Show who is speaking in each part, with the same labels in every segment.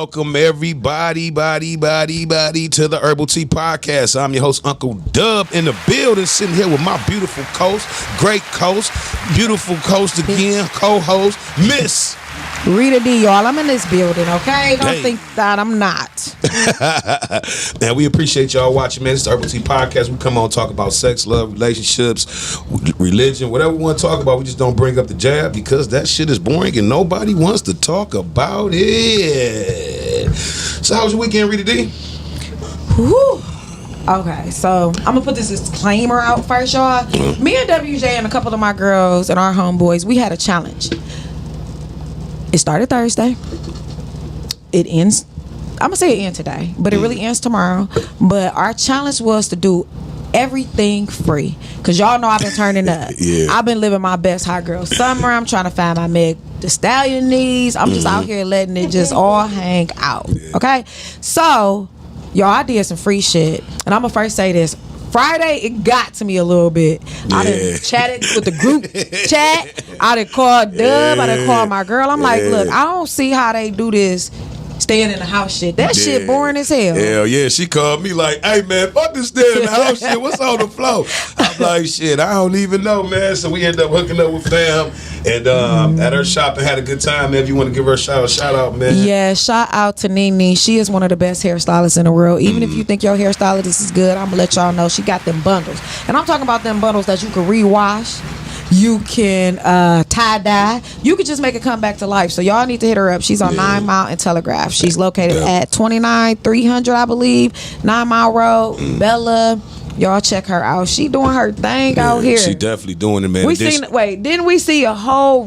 Speaker 1: Welcome everybody to the Urbal Tea PoTcast. I'm your host, Uncle Dub, in the building, sitting here with my beautiful beautiful coast again, co-host, Miss
Speaker 2: Rita D, y'all. I'm in this building, okay? Don't think that I'm not.
Speaker 1: Man, we appreciate y'all watching, man. It's the Urbal Tea PoTcast. We come on talk about sex, love, relationships, religion, whatever we want to talk about. We just don't bring up the jab because that shit is boring and nobody wants to talk about it. So how was your weekend, Rita D?
Speaker 2: Whew. Okay, so I'm gonna put this disclaimer out first, y'all. Me and WJ and a couple of my girls and our homeboys, we had a challenge. It started Thursday. It ends, I'm gonna say it ends today, but it really ends tomorrow. But our challenge was to do everything free, cause y'all know I've been turning up. I've been living my best hot girl summer. I'm trying to find my Meg Thee Stallion knees. I'm just out here letting it just all hang out. Okay, so y'all, I did some free shit, and I'm gonna first say this. Friday, it got to me a little bit. I done chatted with the group chat. I done called Dub. I done called my girl. I'm like, look, I don't see how they do this staying in the house shit. That shit boring as hell.
Speaker 1: Hell yeah. She called me like, hey man, fuck this staying in the house shit. What's on the floor? I'm like, shit, I don't even know, man. So we ended up hooking up with fam and at her shop and had a good time, man. If you want to give her a shout out, man.
Speaker 2: Yeah, shout out to Nene. She is one of the best hairstylists in the world. Even if you think your hairstylist is good, I'm gonna let y'all know she got them bundles. And I'm talking about them bundles that you can rewash. You can tie-dye. You can just make it come back to life. So y'all need to hit her up. She's on 9 Mile and Telegraph. She's located at 29300, I believe, 9 Mile Road, Bella. Y'all check her out. She doing her thing out here.
Speaker 1: She definitely doing it, man.
Speaker 2: Didn't we see a whole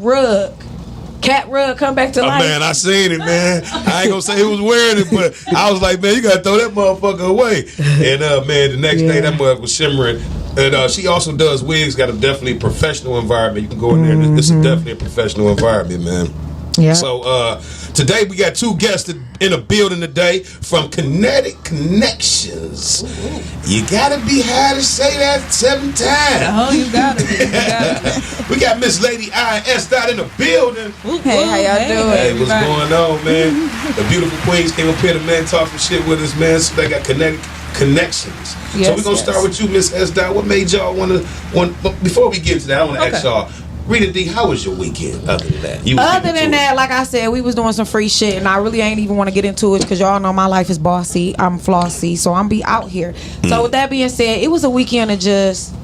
Speaker 2: cat rug come back to life?
Speaker 1: Man, I seen it, man. I ain't gonna say who was wearing it, but I was like, man, you gotta throw that motherfucker away. And man, the next day that mug was shimmering. And she also does wigs. Got a definitely professional environment. You can go in there and it's definitely a professional environment, man. Yeah. So today we got two guests in a building today from Kinetic Connections. You gotta be high to say that 7 times.
Speaker 3: Oh, you got it.
Speaker 1: We got Miss Lady IS in the building.
Speaker 2: Hey, how y'all doing?
Speaker 1: Hey, what's going on, man? The beautiful queens came up here to man talk some shit with us, man. So they got Kinetic Connections. Yes, so we're gonna start with you, Miss S. What made y'all want before we get to that, I want to ask y'all, Rita D, how was your weekend other than that?
Speaker 2: Like I said, we was doing some free shit, and I really ain't even want to get into it because y'all know my life is bossy. I'm flossy, so I'm be out here. So with that being said, it was a weekend of just...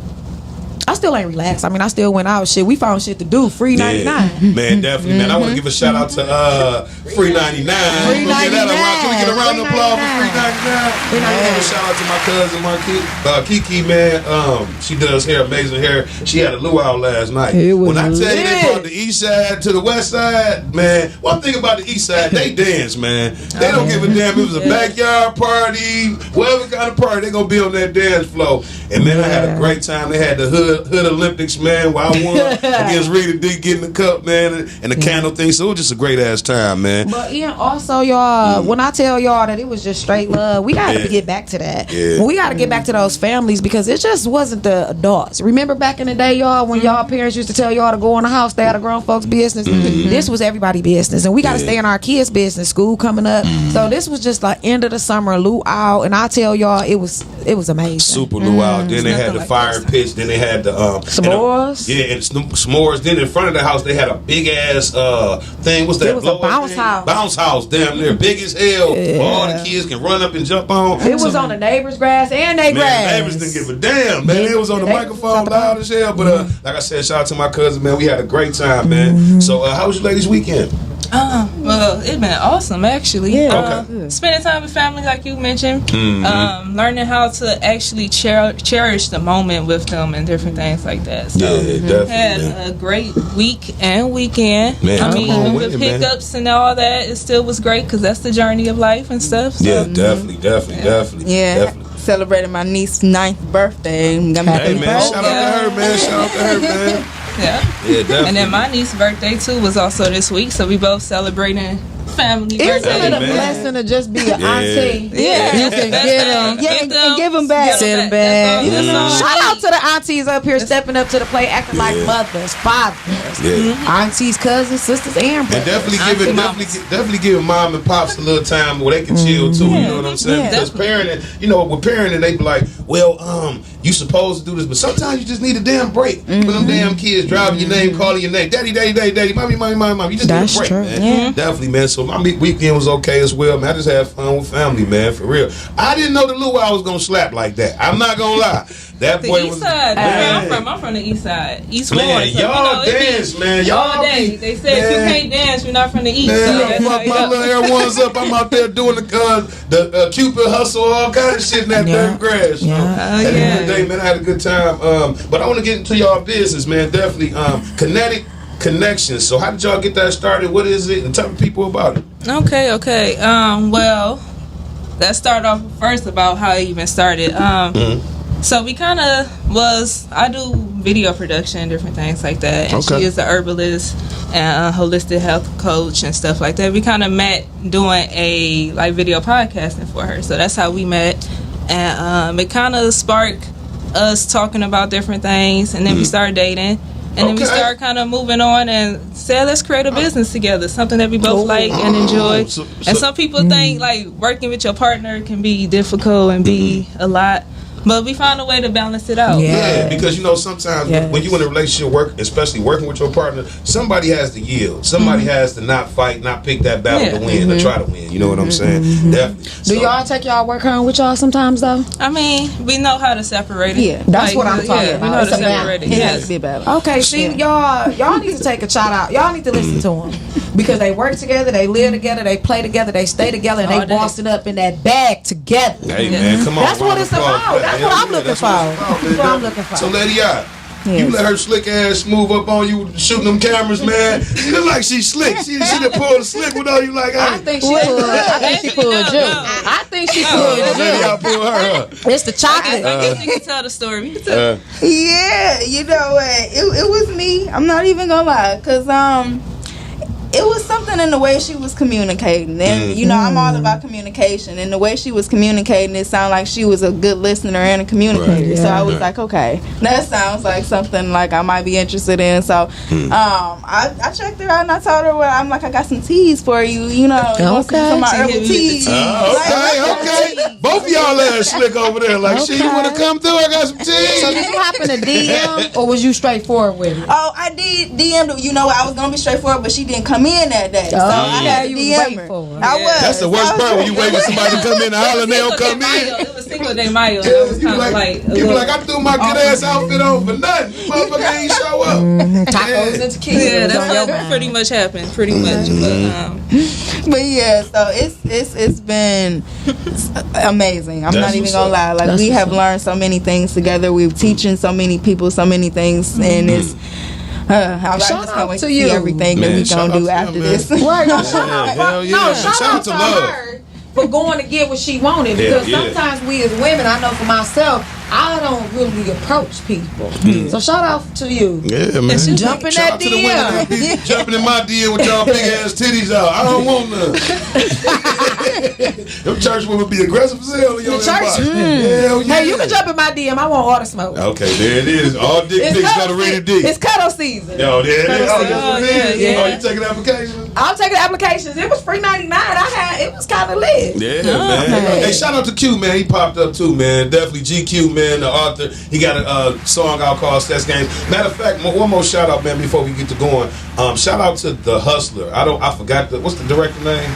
Speaker 2: I still ain't relaxed. I mean, I still went out. Shit, we found shit to do. Free 99.
Speaker 1: Man, definitely, man. I want to give a shout out to Free 99.
Speaker 2: Free 99.
Speaker 1: Can we get a round of applause for Free 99? I want to give a shout out to my cousin, Kiki, man. She does hair, amazing hair. She had a luau last night. When I tell you they brought the east side to the west side, man, one thing about the east side, they dance, man. They don't give a damn if it was a backyard party, whatever kind of party, they going to be on that dance floor. And man, I had a great time. They had the Hood Olympics, man, where I won against Rita D getting the cup, man, and the candle thing. So it was just a great ass time, man.
Speaker 2: But also, y'all, when I tell y'all that it was just straight love, we gotta get back to that. We gotta get back to those families because it just wasn't the adults. Remember back in the day, y'all, when y'all parents used to tell y'all to go in the house, stay out of grown folks' business. This was everybody's business, and we gotta stay in our kids' business. School coming up, so this was just like end of the summer luau, and I tell y'all, it was amazing.
Speaker 1: Super luau. Then they had the fire pits. Then they had the
Speaker 2: s'mores.
Speaker 1: And s'mores. Then in front of the house they had a big ass thing. What's that?
Speaker 2: It was a bounce house.
Speaker 1: Bounce house, damn near big as hell. All the kids can run up and jump on.
Speaker 2: It was on the neighbor's grass and their grass.
Speaker 1: The neighbors didn't give a damn, man. It was on the microphone loud as hell. But like I said, shout out to my cousin, man. We had a great time, man. So how was your ladies' weekend?
Speaker 3: Well, it's been awesome, actually. Spending time with family, like you mentioned. Learning how to actually cherish the moment with them and different things like that. So,
Speaker 1: definitely.
Speaker 3: Had a great week and weekend.
Speaker 1: Man,
Speaker 3: I mean, even with hiccups and all that, it still was great because that's the journey of life and stuff. So.
Speaker 1: Yeah, definitely.
Speaker 4: Yeah. Celebrating my niece's 9th birthday.
Speaker 1: Hey, man, shout out to her, man.
Speaker 3: Yeah, definitely. And then my niece's birthday too was also this week, so we both celebrating family.
Speaker 2: Isn't
Speaker 3: birthday.
Speaker 2: it a blessing to just be an auntie?
Speaker 3: Yeah,
Speaker 2: You can get them.
Speaker 4: And give them back.
Speaker 2: Send them back.
Speaker 3: That's
Speaker 2: Shout out to the aunties up here stepping up to the plate, acting like mothers, fathers, aunties, cousins, sisters, and brothers.
Speaker 1: And definitely giving mom and pops a little time where they can chill too. You know what I'm saying? Because parenting, with parenting, they be like, well, you supposed to do this, but sometimes you just need a damn break for them damn kids driving your name, calling your name, daddy, mommy. You just need a break, man.
Speaker 2: Yeah.
Speaker 1: Definitely, man. So my weekend was okay as well, man. I just had fun with family, man, for real. I didn't know the luau was gonna slap like that. I'm not gonna lie. That
Speaker 3: The
Speaker 1: boy
Speaker 3: east
Speaker 1: was.
Speaker 3: side. That's where I'm from the east side. East
Speaker 1: Man,
Speaker 3: Florida. So,
Speaker 1: y'all dance, man. Y'all
Speaker 3: all day.
Speaker 1: be-
Speaker 3: They say if you
Speaker 1: man.
Speaker 3: can't dance, you're not from the east.
Speaker 1: Man,
Speaker 3: so
Speaker 1: I
Speaker 3: that's how
Speaker 1: fuck
Speaker 3: you
Speaker 1: my
Speaker 3: go.
Speaker 1: little air ones up. I'm out there doing the Cupid hustle, all kind of shit in that damn grass. So, at the end of the day, man, I had a good time. But I want to get into y'all business, man. Definitely. Kinetic Connections. So how did y'all get that started? What is it? And tell the people about it.
Speaker 3: Okay. Well, let's start off first about how it even started. So we kind of I do video production and different things like that. And she is a herbalist and a holistic health coach and stuff like that. We kind of met doing a video podcasting for her. So that's how we met. And it kind of sparked us talking about different things. And then we started dating. And then we started kind of moving on and said, let's create a business together. Something that we both like and enjoy. And some people think working with your partner can be difficult and be a lot. But we found a way to balance it out.
Speaker 1: Yeah, because sometimes when you're in a relationship, especially working with your partner, somebody has to yield. Somebody has to not fight, not pick that battle to win, or try to win. You know what I'm saying? Definitely.
Speaker 2: Do y'all take y'all work home with y'all sometimes though?
Speaker 3: I mean, we know how to separate it.
Speaker 4: Yeah,
Speaker 2: that's what I'm talking about.
Speaker 3: We know how to separate it.
Speaker 4: It has to be better.
Speaker 2: Okay, see, y'all need to take a shout out. Y'all need to listen to them because they work together, they live together, they play together, they stay together, and they bossing up in that bag together.
Speaker 1: Hey man, come on.
Speaker 2: That's what it's about. That's what I'm looking for. That's what I'm looking for.
Speaker 1: So, Lady I, you let her slick ass move up on you shooting them cameras, man. She look like she's slick. She done pulled a slick with all you like.
Speaker 2: I think she pulled you. I think she pulled
Speaker 1: Lady I
Speaker 2: you.
Speaker 1: pulled her up.
Speaker 2: It's the chocolate.
Speaker 3: I guess you can tell the story. You can tell.
Speaker 4: Yeah, you know what? It was me. I'm not even gonna lie, cause it was something in the way she was communicating, and I'm all about communication. And the way she was communicating, it sounded like she was a good listener and a communicator.
Speaker 1: Right.
Speaker 4: Yeah. So I was like, okay, that sounds like something like I might be interested in. So I checked her out and I told her, well, I'm like, I got some teas for you. You want some of my herbal teas?
Speaker 1: Okay. Both of y'all ass slick over there. Like, you want to come through? I got some tea.
Speaker 2: So did you happen to DM or was you straightforward with it?
Speaker 4: Oh, I did DM. I was gonna be straightforward, but she didn't come in that day. So I had to DM her. I was.
Speaker 1: That's the worst part when you wait for somebody to come in and holler and they don't come in.
Speaker 3: It was Cinco de Mayo. It was kind of
Speaker 1: you be like, I threw my good ass outfit on for nothing. Motherfucker ain't show up.
Speaker 2: Tacos and tequila.
Speaker 3: Yeah, that's what pretty much happened. Pretty much.
Speaker 4: But yeah, so it's been amazing. I'm not even gonna lie. Like, we have learned so many things together. We're teaching so many people so many things, and it's. I just can't wait to see everything that we gonna do after this.
Speaker 2: Right?
Speaker 1: Shout out to Love
Speaker 2: for going to get what she wanted, because sometimes we as women, I know for myself, I don't really approach people. So shout out to you.
Speaker 1: Yeah, man.
Speaker 2: Jump in that DM.
Speaker 1: Jumping in my DM with y'all big ass titties out. I don't want none. Them church women be aggressive as hell in your inbox.
Speaker 2: Hey, you can jump in my DM. I want all the smoke.
Speaker 1: Okay, there it is. All dick pics got a rated D.
Speaker 2: It's cuddle season.
Speaker 1: Yo, there it is.
Speaker 3: Yeah.
Speaker 1: Oh, you taking applications?
Speaker 2: I'm taking applications. It was free $99. It was kind of lit.
Speaker 1: Yeah, man. Hey, shout out to Q, man. He popped up too, man. Definitely GQ, man, the author. He got a song out called Stats Games. Matter of fact, one more shout out, man, before we get to going. Shout out to The Hustler. I forgot what's the director name?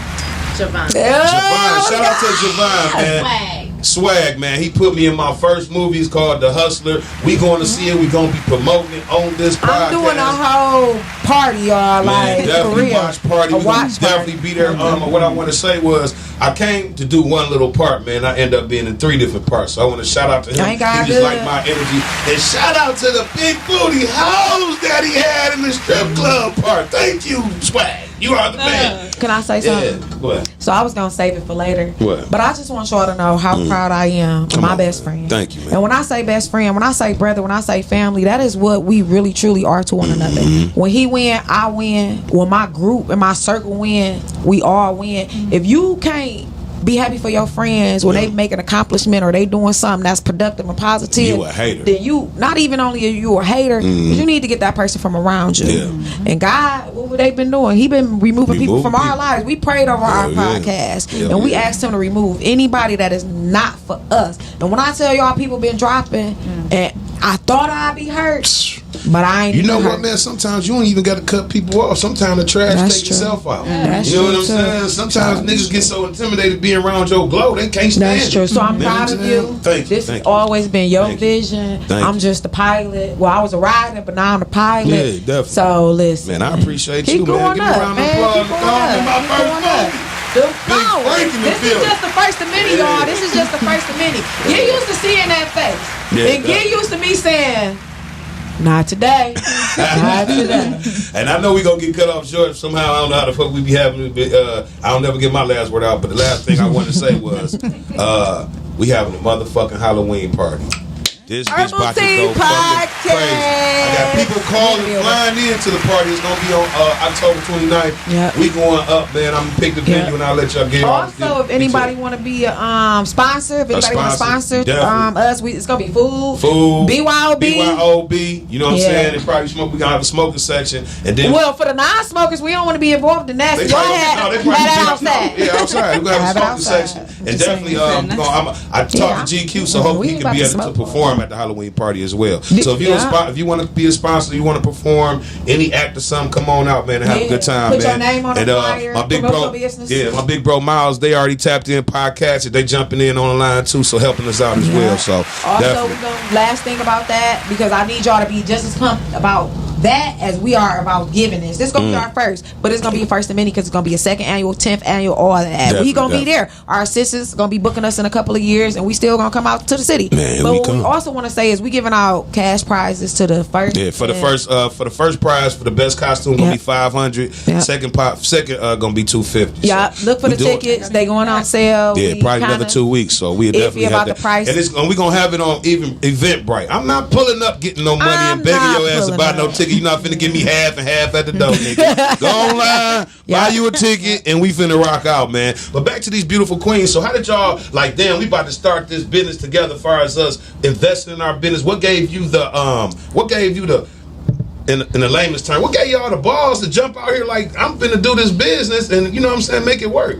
Speaker 2: Javon.
Speaker 1: Shout out to Javon, man. Swag, man. He put me in my first movie. It's called The Hustler. We going to see it. We going to be promoting it on this podcast.
Speaker 2: I'm doing a whole party, y'all.
Speaker 1: Man,
Speaker 2: like,
Speaker 1: definitely watch party.
Speaker 2: A
Speaker 1: We
Speaker 2: watch
Speaker 1: definitely be there. What I want to say was, I came to do one little part, man. I end up being in 3 different parts. So I want to shout out to him. He just like my energy. And shout out to the big booty hoes that he had in the strip club part. Thank you, Swag. You are the man.
Speaker 2: Can I say something?
Speaker 1: Yeah. What?
Speaker 2: So I was gonna save it for later.
Speaker 1: What?
Speaker 2: But I just want y'all to know how proud I am of my best friend.
Speaker 1: Thank you, man.
Speaker 2: And when I say best friend, when I say brother, when I say family, that is what we really truly are to one another. When he went win, I win. When my group and my circle win, we all win. If you can't be happy for your friends when they make an accomplishment or they doing something that's productive and positive,
Speaker 1: you a hater.
Speaker 2: then you, not even only are you a hater, you need to get that person from around you. And God, what they been doing? He been removing people from our lives. We prayed over our podcast and we asked him to remove anybody that is not for us. And when I tell y'all people been dropping and I thought I'd be hurt, but I ain't.
Speaker 1: You know what, man? Sometimes you don't even got to cut people off. Sometimes the trash take itself out. You know what I'm saying? Sometimes niggas get so intimidated being around your glow, they can't stand.
Speaker 2: That's true. So I'm proud of you.
Speaker 1: Thank you.
Speaker 2: This has always been your vision. I'm just the pilot. Well, I was a rider, but now I'm the pilot.
Speaker 1: Yeah, definitely.
Speaker 2: So listen,
Speaker 1: man, I appreciate
Speaker 2: keep
Speaker 1: you,
Speaker 2: going
Speaker 1: man.
Speaker 2: up,
Speaker 1: Give me a round of
Speaker 2: man.
Speaker 1: applause.
Speaker 2: Keep going up.
Speaker 1: My first
Speaker 2: This is just the first of many, y'all. This is just the first of many. Get used to seeing that face. And get used to me saying, not today. Not today.
Speaker 1: And I know we gonna get cut off short somehow. I don't know how the fuck we be having I'll never get my last word out, but the last thing I wanted to say was we having a motherfucking Halloween party. This bitch about to go fucking crazy. I got people calling, flying in to the party. It's gonna be on October 29th. We going up, man. I'm gonna pick the venue and I'll let y'all get
Speaker 2: also, if anybody want to be a sponsor, if anybody want to sponsor us, it's gonna be food, BYOB. You know what I'm saying? And probably smoke. We gonna have a smoking section, and then for the non-smokers, we don't want to be involved in that. So y'all had it outside.
Speaker 1: Yeah, outside. We gonna have a smoking section, and definitely I talked to GQ, so hope he can be able to perform at the Halloween party as well. So if you want to be a sponsor, you want to perform any act or something, come on out, man, and have a good time,
Speaker 2: Put
Speaker 1: man.
Speaker 2: Your name on the flyer.
Speaker 1: My big bro Miles, they already tapped in podcast. They jumping in on the line too, so helping us out as well. So
Speaker 2: also, last thing about that, because I need y'all to be just as pumped about that as we are about giving this. This is gonna be our first, but it's gonna be a first of many because it's gonna be a second annual, 10th annual, all of that. We gonna be there. Our sisters gonna be booking us in a couple of years, and we still gonna come out to the city.
Speaker 1: Man,
Speaker 2: but what we also want to say is we giving out cash prizes to the first.
Speaker 1: Yeah, for the first prize for the best costume gonna be $500. Second gonna be $250.
Speaker 2: Yeah, so look for the tickets. They going on sale.
Speaker 1: Yeah, probably another 2 weeks. So we definitely have that. The price. And we gonna have it on even Eventbrite. I'm not pulling up, getting no money and begging your ass to buy no ticket. You're not finna give me half and half at the door, nigga. Go online, buy you a ticket, and we finna rock out, man. But back to these beautiful queens. So how did y'all damn, we about to start this business together as far as us investing in our business? What gave you the in the lamest term, what gave y'all the balls to jump out here like, I'm finna do this business and, you know what I'm saying, make it work?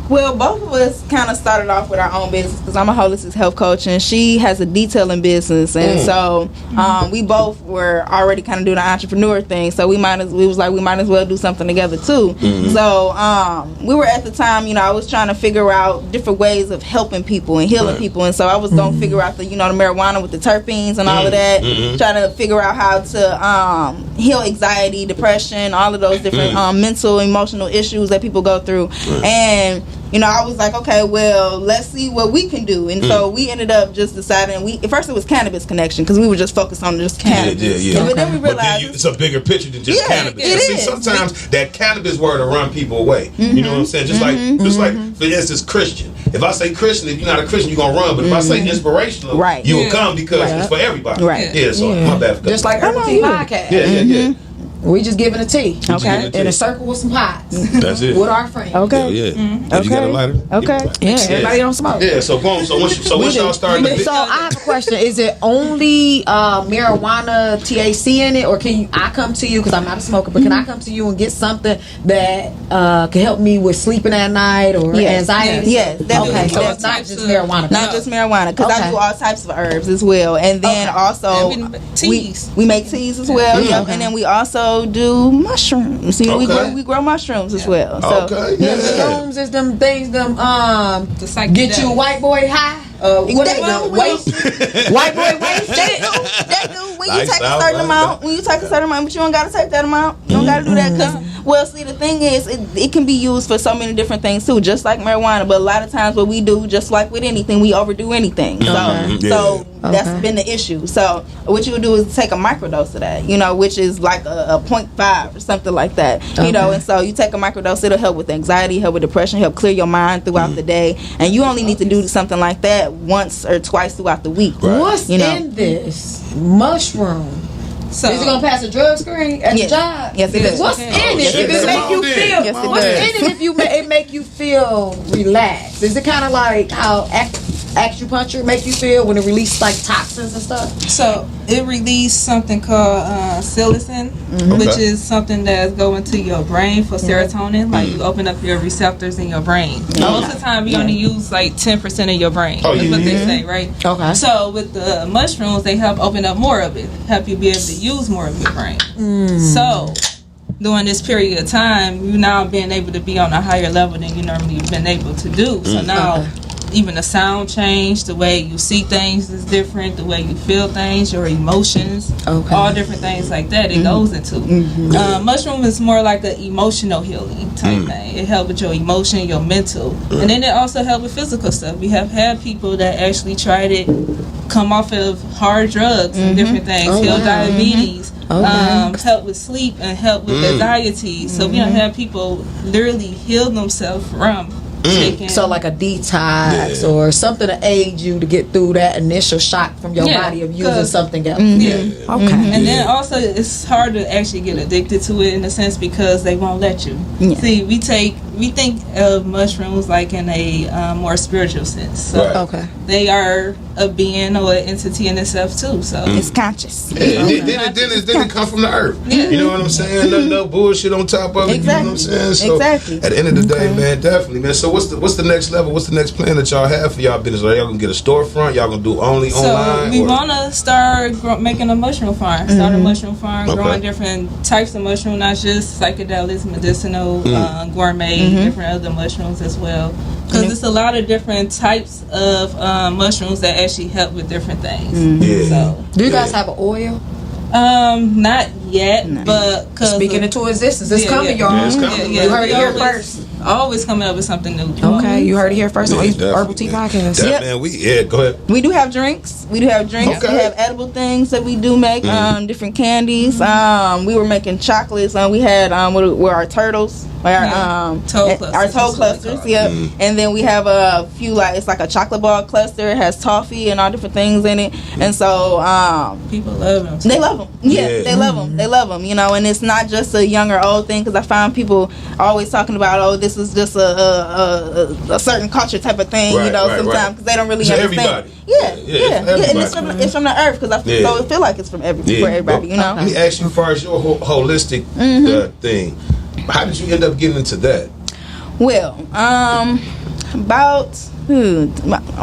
Speaker 4: Well, both of us kind of started off with our own business because I'm a holistic health coach and she has a detailing business, and so we both were already kind of doing the entrepreneur thing. So we might as well do something together too. So we were at the time, I was trying to figure out different ways of helping people and healing people, and so I was gonna figure out the marijuana with the terpenes and all of that, trying to figure out how to heal anxiety, depression, all of those different mental, emotional issues that people go through, and I was like, okay, well, let's see what we can do. And so we ended up just deciding, at first it was Cannabis Connection because we were just focused on just cannabis. But then we realized
Speaker 1: it's a bigger picture than just cannabis. See, sometimes that cannabis word will run people away. You know what I'm saying? Just like, for instance, Christian. If I say Christian, if you're not a Christian, you're going to run. But if I say inspirational, you will come because it's for everybody. Yeah, so my bad.
Speaker 2: Just like Urbal Tea PoTcast.
Speaker 1: Yeah.
Speaker 2: We just giving a tea, in a circle with some pots.
Speaker 1: That's it.
Speaker 2: With our friends.
Speaker 1: Okay. Did you got a lighter?
Speaker 2: Okay. Everybody don't smoke.
Speaker 1: Yeah. So boom. So once y'all start.
Speaker 2: So I have a question. Is it only marijuana, THC in it, or can I come to you because I'm not a smoker? But can I come to you and get something that can help me with sleeping at night or anxiety?
Speaker 4: Yes.
Speaker 2: Okay. So it's not just marijuana.
Speaker 4: Not just marijuana, because I do all types of herbs as well, and then also
Speaker 3: teas.
Speaker 4: We make teas as well. And then we also do mushrooms. We grow mushrooms as well. So
Speaker 2: mushrooms is them things get you white boy high. White boy waste.
Speaker 4: They do. When you take a certain amount, but you don't gotta take that amount. You don't gotta do that because, the thing is, it can be used for so many different things too, just like marijuana. But a lot of times, what we do, just like with anything, we overdo anything. So that's been the issue. So what you would do is take a microdose of that, which is like a 0.5 or something like that. And so you take a microdose, it'll help with anxiety, help with depression, help clear your mind throughout the day, and you only need to do something like that once or twice throughout the week.
Speaker 2: What's in this mushroom
Speaker 3: So
Speaker 2: is it gonna pass a drug screen at the job?
Speaker 4: Yes, it does.
Speaker 2: What's in it? If it make you feel, what's in it? If it make you feel relaxed? Is it kind of like how acupuncture make you feel when it releases like toxins and stuff?
Speaker 3: So it released something called psilocin, which is something that's going to your brain for serotonin. Like you open up your receptors in your brain. Most of the time, you only use like 10% of your brain. That's what they say, right?
Speaker 2: Okay.
Speaker 3: So with the mushrooms, they help open up more of it, help you be able to use more of your brain. So during this period of time, you now being able to be on a higher level than you normally have been able to do. So now. Even the sound change, the way you see things is different, the way you feel things, your emotions, all different things like that it goes into. Mushroom is more like an emotional healing type thing. It helps with your emotion, your mental, and then it also helps with physical stuff. We have had people that actually tried it, come off of hard drugs and different things, heal diabetes, help with sleep and help with anxiety. So we don't have people literally heal themselves from
Speaker 2: So like a detox or something to aid you to get through that initial shock from your body of using something else.
Speaker 3: And then also it's hard to actually get addicted to it in a sense because they won't let you. See, we think of mushrooms like in a more spiritual sense. So they are a being or an entity in itself too. So
Speaker 4: it's conscious.
Speaker 1: Then it come from the earth. You know what I'm saying? No bullshit on top of it. You know what I'm saying? So at the end of the day, man, definitely, man. So what's the next level? What's the next plan that y'all have for y'all business? Are y'all gonna get a storefront? Y'all gonna do only online?
Speaker 3: So we wanna start making a mushroom farm. Start a mushroom farm, growing different types of mushroom, not just psychedelics, medicinal, gourmet, different other mushrooms as well. Because there's a lot of different types of mushrooms that actually help with different things. So,
Speaker 2: do you guys have an oil?
Speaker 3: Not yet, but
Speaker 2: speaking into existence, it's coming, y'all.
Speaker 1: It's coming.
Speaker 2: You heard it here first.
Speaker 3: Always coming up with something new.
Speaker 2: Okay, you heard it here first on Urbal Tea PoTcast.
Speaker 1: Man, go ahead.
Speaker 4: We do have drinks. We have edible things that we do make. Different candies. We were making chocolates. We had where our turtles. Our toad clusters. And then we have a few it's like a chocolate bar cluster. It has toffee and all different things in it. And so
Speaker 3: people love them.
Speaker 4: They love them. Yeah, they love them. They love them. You know, and it's not just a young or old thing because I find people always talking about this is just a certain culture type of thing. Sometimes because they don't really understand. And it's from the earth because I feel like it's from for everybody. You know.
Speaker 1: Let me ask you, as far as your holistic thing. How did you end up getting into that?
Speaker 4: Well, about I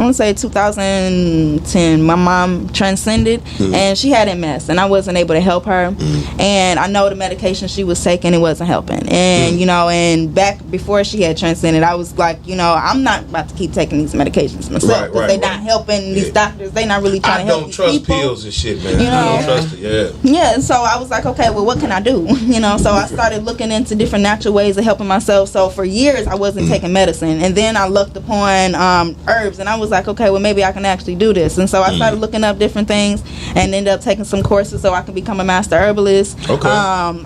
Speaker 4: want to say 2010, my mom transcended and she had MS and I wasn't able to help her. And I know the medication she was taking, it wasn't helping. And and back before she had transcended, I was like, I'm not about to keep taking these medications myself because they're not helping. These doctors, they're not really trying to help these people. I don't trust
Speaker 1: pills and shit, man. I don't trust it.
Speaker 4: Yeah, and so I was like, okay, well, what can I do? So I started looking into different natural ways of helping myself. So for years I wasn't taking medicine, and then I looked upon herbs, and I was like, okay, well, maybe I can actually do this. And so I started looking up different things and ended up taking some courses so I could become a master herbalist. I'm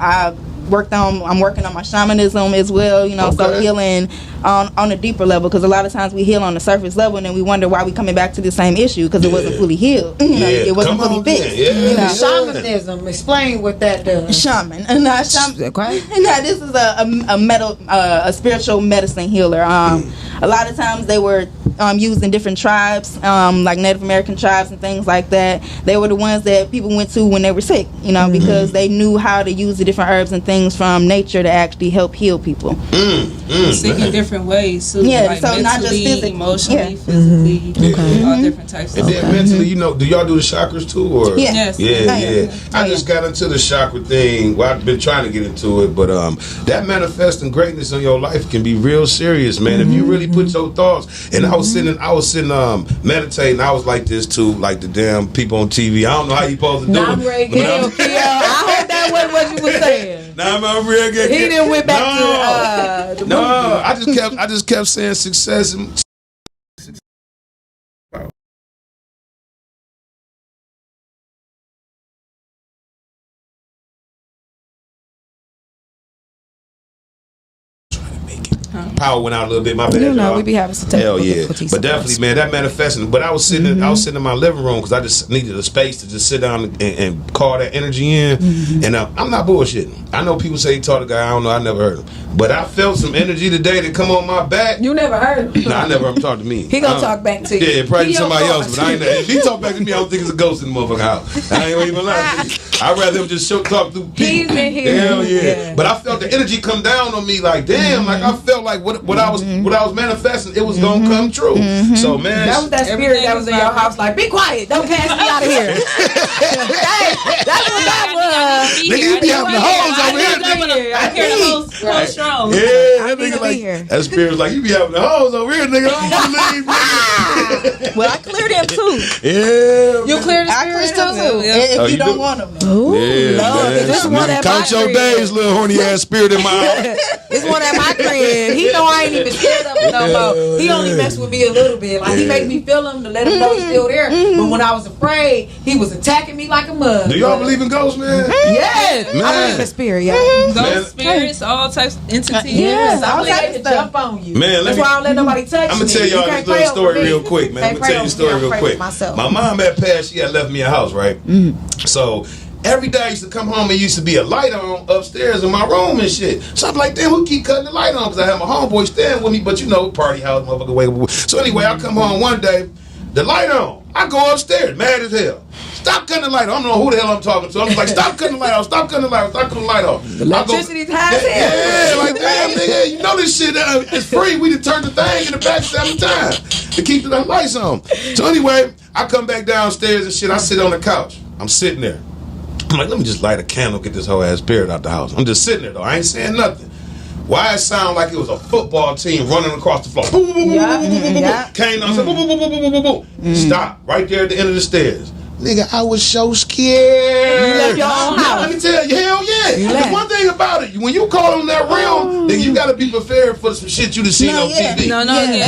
Speaker 4: working on my shamanism as well, so healing on a deeper level, because a lot of times we heal on the surface level and then we wonder why we coming back to the same issue because it wasn't fully healed. It wasn't fully fixed.
Speaker 2: Shamanism, explain what that does.
Speaker 4: Shaman. This is a spiritual medicine healer. A lot of times they were used in different tribes, like Native American tribes and things like that. They were the ones that people went to when they were sick, because they knew how to use the different herbs and things from nature to actually help heal people.
Speaker 3: Sick in different ways, so like
Speaker 4: so not just physically,
Speaker 3: emotionally, physically, all different types of
Speaker 1: stuff. And then mentally, do y'all do the chakras too? Or?
Speaker 3: Yes.
Speaker 1: I just got into the chakra thing. Well, I've been trying to get into it, but that manifesting greatness in your life can be real serious, man. If you really put your thoughts, and I was sitting meditating. I was like this too, like the damn people on TV. I don't know how you supposed to do it.
Speaker 2: I hope that wasn't what you were saying.
Speaker 1: I'm real good.
Speaker 2: He didn't went back to the movie.
Speaker 1: I just kept saying success and power went out a little bit. My bad.
Speaker 2: You know, we be having some technical difficulties.
Speaker 1: But definitely, man, that manifesting. But I was sitting in my living room because I just needed a space to just sit down and call that energy in. And I'm not bullshitting. I know people say he taught a guy. I don't know. I never heard him. But I felt some energy today that come on my back.
Speaker 2: You never heard him?
Speaker 1: No, I never heard him talk to me.
Speaker 2: He gonna talk back to you.
Speaker 1: Yeah, probably somebody else. But I ain't. If he talk back to me, I don't think it's a ghost in the motherfucking house. I ain't even lying. I'd rather him just talk through people.
Speaker 2: He's in here.
Speaker 1: Hell yeah. But I felt the energy come down on me like, damn, like I felt like what I was manifesting, it was gonna come true. So man,
Speaker 2: that was that spirit that was in your house. Like, be quiet, don't cast me out of here. That's what that was.
Speaker 1: Nigga, you be having the hoes over here.
Speaker 3: I hear the hoes strong.
Speaker 1: Yeah, that nigga like that spirit was like, you be having the hoes over here, nigga. I don't want to leave, nigga.
Speaker 4: Well, I cleared them too.
Speaker 1: Yeah,
Speaker 2: you cleared the spirits too.
Speaker 4: If you don't want them.
Speaker 2: This one at
Speaker 1: count your days, little horny ass spirit in my house.
Speaker 2: This one at my crib. He know I ain't even scared of him no more. He only mess with me a little bit. Like he make me feel him to let him know he's still there. But when I was afraid, he was attacking me like a mug.
Speaker 1: Do y'all believe in ghosts, man?
Speaker 2: Yes, man. I believe in spirit. Yeah,
Speaker 3: ghost spirits, all types of entities.
Speaker 2: Yes, I was able to jump on you.
Speaker 1: Man,
Speaker 2: that's why I don't let nobody touch me.
Speaker 1: I'm gonna tell y'all this little story real quick, man. I'm gonna tell you a story real quick. My mom had passed. She had left me a house, right? So every day I used to come home and used to be a light on upstairs in my room and shit. So I'm like, damn, who keep cutting the light on? Because I had my homeboy staying with me, but you know, party house, motherfucker, wait. So anyway, I come home one day, the light on. I go upstairs, mad as hell. Stop cutting the light off. I don't know who the hell I'm talking to. I'm like, stop cutting the light off. Stop cutting the light off. Stop cutting the light off.
Speaker 2: The electricity's high as
Speaker 1: hell. Yeah, like, damn, nigga, you know this shit is free. We done turned the thing in the back 7 times to keep the lights on. So anyway, I come back downstairs and shit. I sit on the couch. I'm sitting there. I'm like, let me just light a candle, get this whole ass spirit out the house. I'm just sitting there, though. I ain't saying nothing. Why it sound like it was a football team running across the floor? Boom, boom, boom, boom, boom, boom. Came down, said, boom, boom, boom, boom, boom, boom, boom. Stop right there at the end of the stairs. Nigga, I was so scared.
Speaker 2: You left your own house.
Speaker 1: Let me tell you, hell yeah. There's one thing about it. When you call on that realm, nigga, you gotta be prepared for some shit you done seen on TV.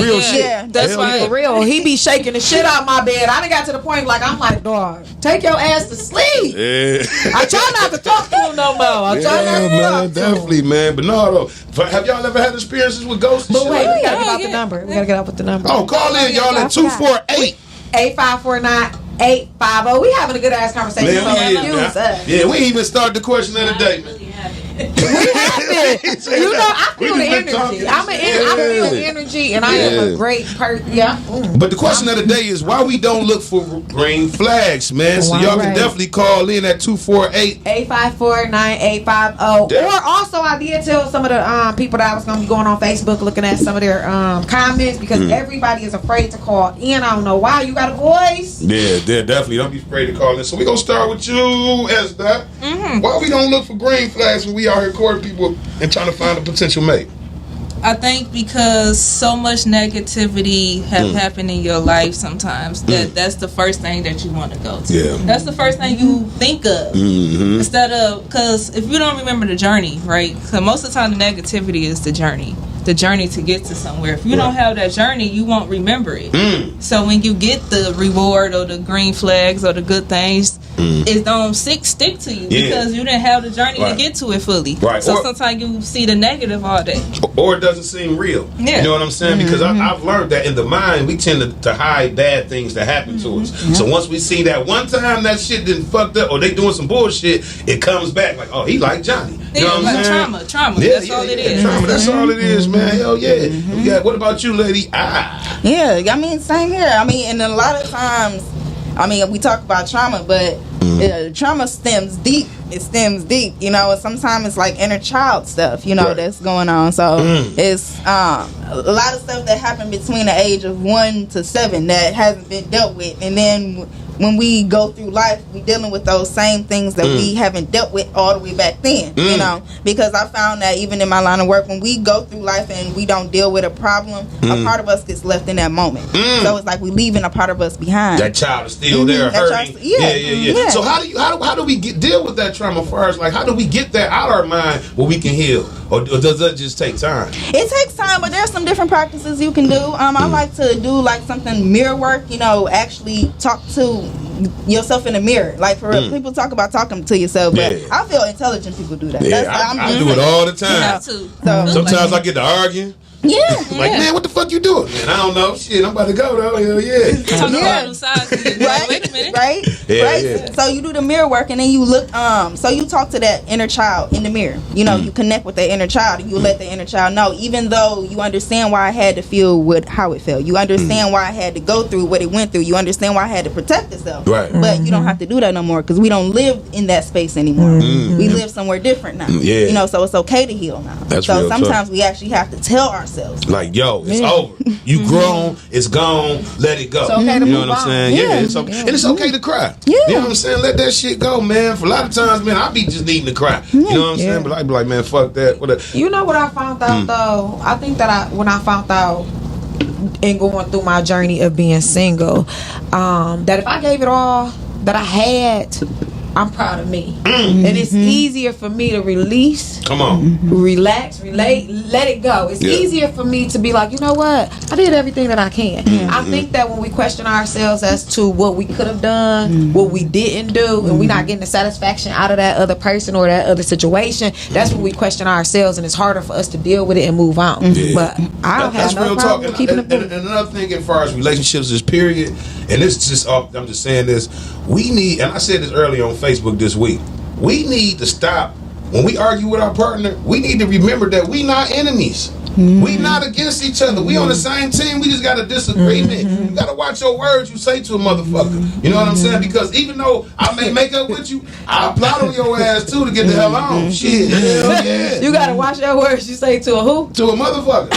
Speaker 1: Real shit.
Speaker 2: That's why for real. He be shaking the shit out my bed. I done got to the point like I'm like, dog, take your ass to sleep.
Speaker 1: Yeah.
Speaker 2: I try not to talk to him no more. I try not to talk to him.
Speaker 1: Definitely, man. But no, though. Have y'all ever had experiences with ghosts and
Speaker 2: shit?
Speaker 1: But
Speaker 2: wait, we gotta get out the number. We gotta get out with the number.
Speaker 1: Oh, call in, y'all, at 248-8549.
Speaker 2: 850. We having a good ass conversation.
Speaker 1: Man, we ain't even started the question of the day, man.
Speaker 2: We have it. You know, I feel the energy. I feel the energy, and I am a great person. Yeah.
Speaker 1: But the question of the day is why we don't look for green flags, man. So y'all can definitely call in at
Speaker 2: 248-854-9850. Or also, I did tell some of the people that I was gonna be going on Facebook looking at some of their comments because everybody is afraid to call in. I don't know why. You got a voice?
Speaker 1: Yeah, definitely. Don't be afraid to call in. So we gonna start with you, Esther. Why we don't look for green flags when we out here courting people and trying to find a potential mate?
Speaker 3: I think because so much negativity have happened in your life sometimes that's the first thing that you want to go to.
Speaker 1: Yeah.
Speaker 3: That's the first thing you think of. Instead of, because if you don't remember the journey, right? So most of the time the negativity is the journey to get to somewhere. If you don't have that journey, you won't remember it. So when you get the reward or the green flags or the good things, it don't stick to you because you didn't have the journey to get to it fully.
Speaker 1: Right.
Speaker 3: So sometimes you see the negative all day.
Speaker 1: Or it doesn't seem real. Yeah. You know what I'm saying? Because I've learned that in the mind, we tend to hide bad things that happen to us. So once we see that one time that shit didn't fucked up or they doing some bullshit, it comes back like, oh, he like Johnny. You know what I'm saying?
Speaker 3: Trauma. That's all it is.
Speaker 1: Trauma. That's all it is, man. Hell yeah. What about you, lady?
Speaker 4: Yeah, I mean, same here. I mean, and a lot of times, I mean, we talk about trauma, but trauma stems deep. It stems deep, you know, and sometimes it's like inner child stuff, you know, that's going on. So it's a lot of stuff that happened between the age of 1 to 7 that hasn't been dealt with. And then when we go through life, we dealing with those same things that we haven't dealt with all the way back then, you know, because I found that even in my line of work, when we go through life and we don't deal with a problem, a part of us gets left in that moment. So it's like we're leaving a part of us behind.
Speaker 1: That child is still there hurting. Yeah. So how do we deal with that trauma first? Like, how do we get that out of our mind where we can heal? Or does that just take time?
Speaker 4: It takes time, but there's some different practices you can do. I like to do like something mirror work, you know, actually talk to yourself in the mirror. Like for real, people talk about talking to yourself, but I feel intelligent people do that.
Speaker 1: Yeah, I do it all the time.
Speaker 4: You know, so
Speaker 1: sometimes I get to arguing.
Speaker 4: Yeah.
Speaker 1: Like, man, what the fuck you doing? Man, I don't know. Shit, I'm about to go though. Hell yeah.
Speaker 3: Talking about new sides.
Speaker 4: Right.
Speaker 3: Wait a minute.
Speaker 4: Right.
Speaker 1: Yeah,
Speaker 4: Right.
Speaker 1: yeah.
Speaker 4: So you do the mirror work, and then you look. So you talk to that inner child in the mirror. You know, you connect with that inner child, and you let the inner child know. Even though you understand why I had to feel how it felt, you understand why I had to go through what it went through. You understand why I had to protect itself.
Speaker 1: Right.
Speaker 4: But you don't have to do that no more because we don't live in that space anymore. We live somewhere different now.
Speaker 1: Yeah.
Speaker 4: You know, so it's okay to heal now.
Speaker 1: That's
Speaker 4: so
Speaker 1: real
Speaker 4: sometimes
Speaker 1: tough.
Speaker 4: we actually have to tell ourselves.
Speaker 1: Like, yo, it's over. You grown, it's gone, let it go.
Speaker 2: It's okay to
Speaker 1: you know
Speaker 2: move
Speaker 1: what I'm
Speaker 2: on.
Speaker 1: saying? Yeah,
Speaker 4: Yeah.
Speaker 1: it's okay. And it's okay to cry.
Speaker 4: Yeah.
Speaker 1: You know what I'm saying? Let that shit go, man. For a lot of times, man, I be just needing to cry. You know what I'm saying? But I be like, man, fuck that. Whatever.
Speaker 2: You know what I found out though? I think that when I found out in going through my journey of being single, that if I gave it all that I had, I'm proud of me. And it's easier for me to release,
Speaker 1: Come on.
Speaker 2: relax, relate, let it go. It's
Speaker 1: Yeah.
Speaker 2: easier for me to be like, you know what? I did everything that I can. I think that when we question ourselves as to what we could have done, what we didn't do, and we're not getting the satisfaction out of that other person or that other situation, that's when we question ourselves, and it's harder for us to deal with it and move on.
Speaker 1: Yeah.
Speaker 2: But I don't
Speaker 1: That's
Speaker 2: have no
Speaker 1: real
Speaker 2: problem
Speaker 1: talk.
Speaker 2: with keeping
Speaker 1: And
Speaker 2: it moving.
Speaker 1: another thing as far as relationships is period, and it's just I'm just saying this, we need, and I said this earlier on Facebook this week, we need to stop when we argue with our partner. We need to remember that we not enemies. We not against each other. We on the same team. We just got a disagreement. You gotta watch your words you say to a motherfucker. You know what I'm saying? Because even though I may make up with you, I plot on your ass too to get the hell on. Shit, hell yeah.
Speaker 2: You gotta watch your words you say to a who?
Speaker 1: To a motherfucker.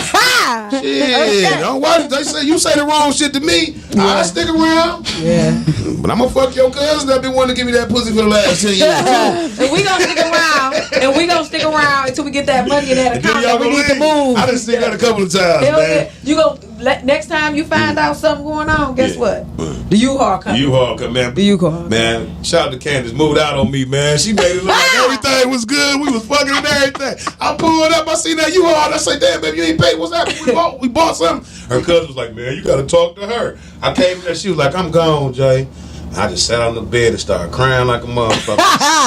Speaker 1: Shit, don't watch. They say you say the wrong shit to me. I stick around.
Speaker 2: Yeah.
Speaker 1: But I'm gonna fuck your cousin that been wanting to give me that pussy for the last 10 years.
Speaker 2: And we gonna stick around, and we gonna stick around until we get that money in that
Speaker 1: And then
Speaker 2: account
Speaker 1: y'all
Speaker 2: that we
Speaker 1: gonna
Speaker 2: need to
Speaker 1: leave.
Speaker 2: move.
Speaker 1: I done seen that a couple of times,
Speaker 2: Hell
Speaker 1: man.
Speaker 2: yeah. You go next time you find out something going on. Guess what? The U-Haul coming.
Speaker 1: U-Haul come, man.
Speaker 2: The U-Haul.
Speaker 1: Man, shout out to Candace. Moved out on me, man. She made it look like everything was good. We was fucking and everything. I pulled up. I seen that U-Haul. I say, damn, baby, you ain't paid. What's happening? We bought something. Her cousin was like, man, you got to talk to her. I came in there. She was like, I'm gone, Jay. I just sat on the bed and started crying like a motherfucker.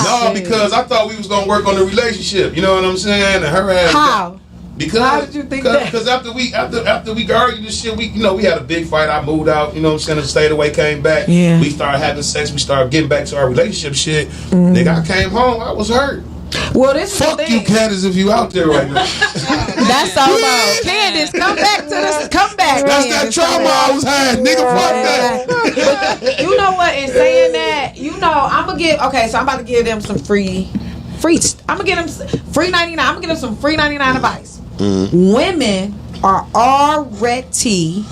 Speaker 1: No, because I thought we was going to work on the relationship. You know what I'm saying? And her ass.
Speaker 2: How?
Speaker 1: Because
Speaker 2: How did you think that?
Speaker 1: Because after we argued this shit, we had a big fight. I moved out, you know what I'm saying, and stayed away, came back.
Speaker 2: Yeah.
Speaker 1: We started having sex. We started getting back to our relationship shit. Nigga, I came home. I was hurt.
Speaker 2: Well, this is
Speaker 1: Fuck
Speaker 2: the
Speaker 1: you,
Speaker 2: thing.
Speaker 1: Candace, if you out there right now.
Speaker 2: That's all about Candace. Come back to this. Come back.
Speaker 1: That's that
Speaker 2: Candace.
Speaker 1: trauma I was had, nigga. Fuck that.
Speaker 2: But you know what? In saying that, I'm gonna give. Okay, so I'm about to give them some free. I'm gonna give them free 99. I'm gonna give them some free 99 advice. Women are already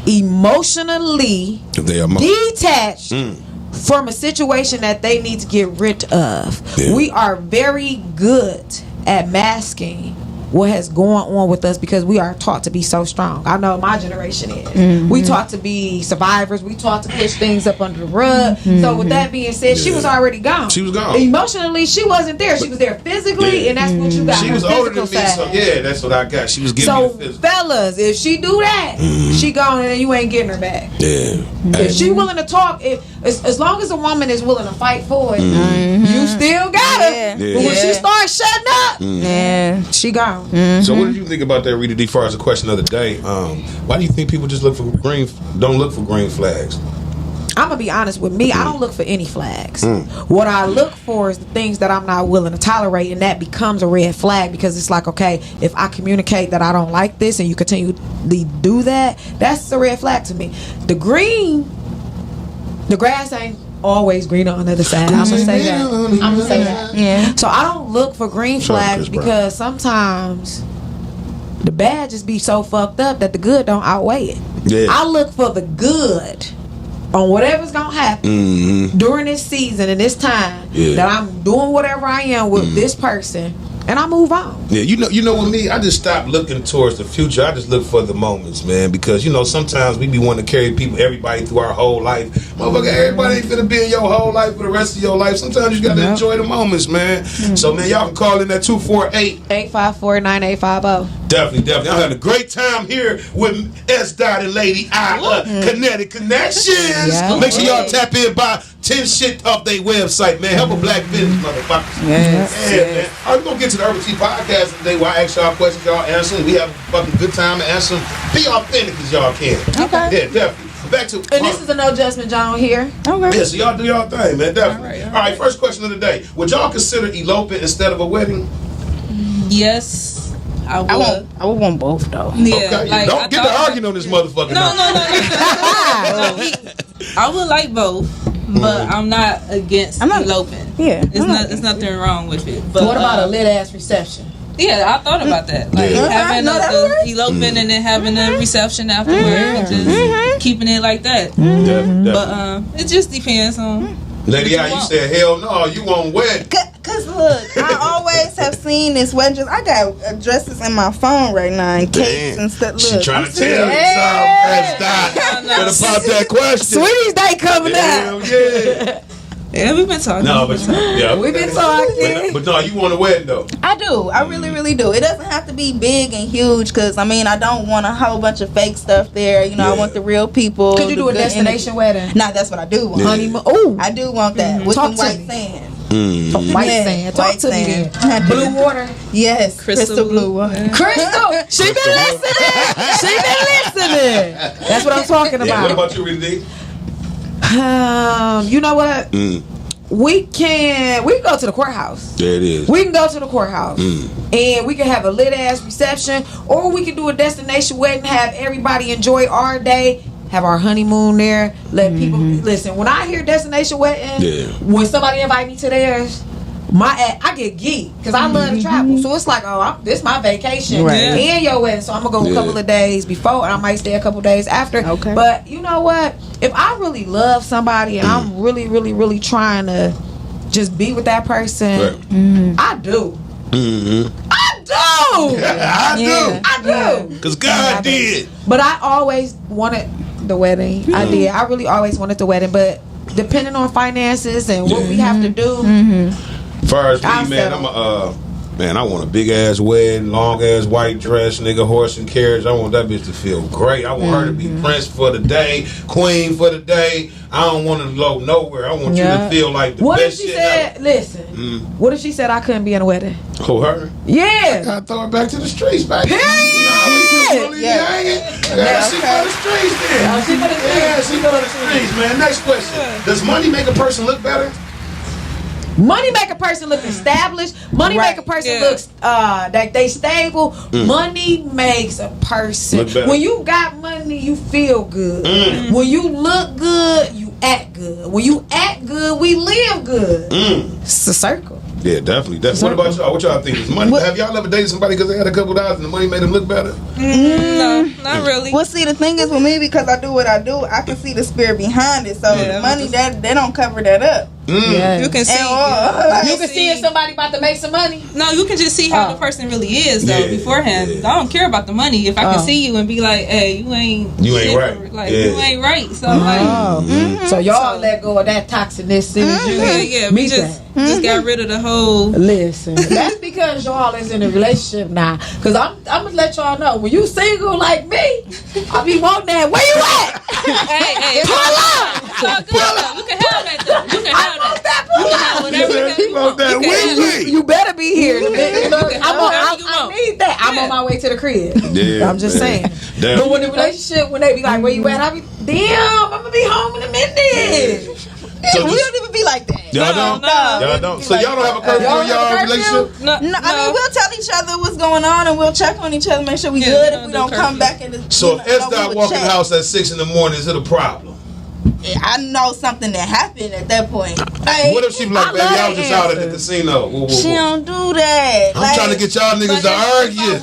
Speaker 2: emotionally
Speaker 1: They are
Speaker 2: detached from a situation that they need to get rid of.
Speaker 1: Yeah.
Speaker 2: We are very good at masking what has gone on with us because we are taught to be so strong. I know my generation is. We taught to be survivors. We taught to push things up under the rug. So with that being said, she was already gone.
Speaker 1: She was gone.
Speaker 2: Emotionally, she wasn't there. She was there physically, and that's what you got.
Speaker 1: She
Speaker 2: her
Speaker 1: was older than
Speaker 2: physical
Speaker 1: me, so
Speaker 2: side.
Speaker 1: yeah, that's what I got. She was giving me
Speaker 2: So
Speaker 1: the physical.
Speaker 2: fellas, if she do that, she gone and you ain't getting her back.
Speaker 1: Yeah.
Speaker 2: If she willing to talk, as long as a woman is willing to fight for it, you still got her.
Speaker 4: Yeah.
Speaker 2: But when she starts shutting up,
Speaker 4: Yeah.
Speaker 2: she gone.
Speaker 1: So what did you think about that, Rita D, as far as the question of the day? Why do you think people just don't look for green flags?
Speaker 2: I'm gonna be honest with me. I don't look for any flags. What I look for is the things that I'm not willing to tolerate, and that becomes a red flag because it's like, okay, if I communicate that I don't like this and you continually do that, that's a red flag to me. The grass ain't always greener on the other side. I'm gonna say that.
Speaker 4: Yeah.
Speaker 2: So I don't look for green
Speaker 1: Shout out to
Speaker 2: flags
Speaker 1: Chris Brown.
Speaker 2: because sometimes the bad just be so fucked up that the good don't outweigh it.
Speaker 1: Yeah.
Speaker 2: I look for the good on whatever's gonna happen during this season and this time that I'm doing whatever I am with this person, and I move on.
Speaker 1: Yeah, you know with me, I just stopped looking towards the future. I just look for the moments, man, because sometimes we be wanting to carry everybody through our whole life. Motherfucker, everybody ain't finna be in your whole life for the rest of your life. Sometimes you gotta enjoy the moments, man. So man, y'all can call in at
Speaker 2: 248-854-9850.
Speaker 1: Definitely. I'm having a great time here with S. Dot and Lady I, Kinetic Connections.
Speaker 2: Yeah.
Speaker 1: Make sure y'all tap in by 10 shit off their website, man. Help a black business, motherfuckers.
Speaker 4: Yes.
Speaker 1: Man. All right, we're gonna get to the Urbal Tea PoTcast today where I ask y'all questions, y'all answer them. We have a fucking good time to answer them. Be authentic as y'all can.
Speaker 4: Okay.
Speaker 1: Yeah, definitely. Back to
Speaker 2: And this is a no judgment zone here.
Speaker 4: Okay.
Speaker 1: yeah, so y'all do y'all thing, man. Definitely. All right, first question of the day. Would y'all consider eloping instead of a wedding?
Speaker 3: Yes, I would.
Speaker 4: I would want both though.
Speaker 3: Yeah,
Speaker 1: Okay.
Speaker 3: like,
Speaker 1: Don't get to arguing on this motherfucker.
Speaker 3: No. I would like both, but I'm not against eloping.
Speaker 4: Yeah.
Speaker 3: It's nothing wrong with it. But
Speaker 2: What about a lit ass reception?
Speaker 3: Yeah, I thought about that. Like having the elopement and then having a reception afterwards, and just keeping it like that. But it just depends on.
Speaker 1: Lady, you said hell no, you won't wed.
Speaker 4: Cause look, I always have seen this wedding dress. I got addresses in my phone right now and cakes and stuff. Look,
Speaker 1: She trying to tell you better pop that question.
Speaker 2: Sweeties Day coming up.
Speaker 1: Hell yeah.
Speaker 3: Yeah, we've been talking.
Speaker 1: No, but
Speaker 2: We've been talking.
Speaker 1: But no, you want a wedding though.
Speaker 4: I do. I really, really do. It doesn't have to be big and huge because, I mean, I don't want a whole bunch of fake stuff there. You know, I want the real people.
Speaker 2: Could you do a destination wedding?
Speaker 4: Nah, that's what I do want.
Speaker 2: Honeymoon. Ooh.
Speaker 4: I do want that. With
Speaker 2: Talk
Speaker 4: some
Speaker 2: to
Speaker 4: white
Speaker 2: me.
Speaker 4: sand.
Speaker 2: White sand. Talk
Speaker 4: White
Speaker 2: to me
Speaker 4: sand.
Speaker 2: then. Blue water.
Speaker 4: Yes. Crystal blue water.
Speaker 2: Crystal. She been listening. That's what I'm talking
Speaker 1: Yeah, what
Speaker 2: about.
Speaker 1: about you, Renee?
Speaker 2: You know what? We can go to the courthouse.
Speaker 1: There it is.
Speaker 2: We can go to the courthouse and we can have a lit ass reception, or we can do a destination wedding, have everybody enjoy our day, have our honeymoon there, let people listen. When I hear destination wedding, when somebody invite me to theirs, I get geeked because I love to travel. So it's like, this is my vacation and your wedding. So I'm gonna go a couple of days before, and I might stay a couple of days after. Okay. But you know what? If I really love somebody and I'm really, really, really trying to just be with that person, I do. I do.
Speaker 1: Because God did.
Speaker 2: But I always wanted the wedding. I did. I really always wanted the wedding. But depending on finances and what we have to do.
Speaker 1: As far as me, man, I want a big ass wedding, long ass white dress, nigga, horse and carriage. I want that bitch to feel great. I want her to be prince for the day, queen for the day. I don't want to go nowhere. I want you to feel like the best shit ever.
Speaker 2: Listen, what if she said I couldn't be in a wedding?
Speaker 1: Who, her?
Speaker 2: Yeah.
Speaker 1: I gotta throw her back to the streets, baby.
Speaker 2: Period.
Speaker 1: She go to the streets then. She go to the streets, man. Next question. Does money make a person look better?
Speaker 2: Money make a person look established. Money make a person look that they stable. Money makes a person. When you got money, you feel good. When you look good, you act good. When you act good, we live good. It's a circle.
Speaker 1: Yeah, definitely. What about y'all? What y'all think? Is money? Have y'all ever dated somebody because they had a couple dollars and the money made them look better?
Speaker 3: No, not really.
Speaker 4: Well, see, the thing is with me, because I do what I do, I can see the spirit behind it. So the money that they don't cover that up.
Speaker 3: You can see.
Speaker 2: You can see if somebody about to make some money.
Speaker 3: No, you can just see how the person really is though beforehand. I don't care about the money. If I can see you and be like, "Hey, you ain't
Speaker 1: right.
Speaker 3: Like you ain't right." So like,
Speaker 2: so y'all let go of that toxicness.
Speaker 3: Yeah. We just got rid of the whole.
Speaker 2: Listen, that's because y'all is in a relationship now. Cause I'm gonna let y'all know when you single like me, I be wanting that. Where you at?
Speaker 3: Hey, pull up. You can have that though. You can have that. You can have whatever
Speaker 2: you better be here. I need that. I'm on my way to the crib.
Speaker 1: Yeah,
Speaker 2: I'm just saying. But when the relationship, when they be like, "Where you at?" I be, "Damn, I'm gonna be home in a minute."
Speaker 1: So
Speaker 4: we don't even be like that.
Speaker 1: Y'all don't? Y'all don't? So y'all don't have a curfew in y'all relationship?
Speaker 4: No. I mean, we'll tell each other what's going on and we'll check on each other, make sure we good if we don't come back in the...
Speaker 1: So if S-Dot walk in the house at 6 in the morning, is it a problem?
Speaker 4: I know something that happened at that point.
Speaker 1: What if she be like, baby, I was just out at the casino?
Speaker 4: She don't do that.
Speaker 1: I'm trying to get y'all niggas to argue.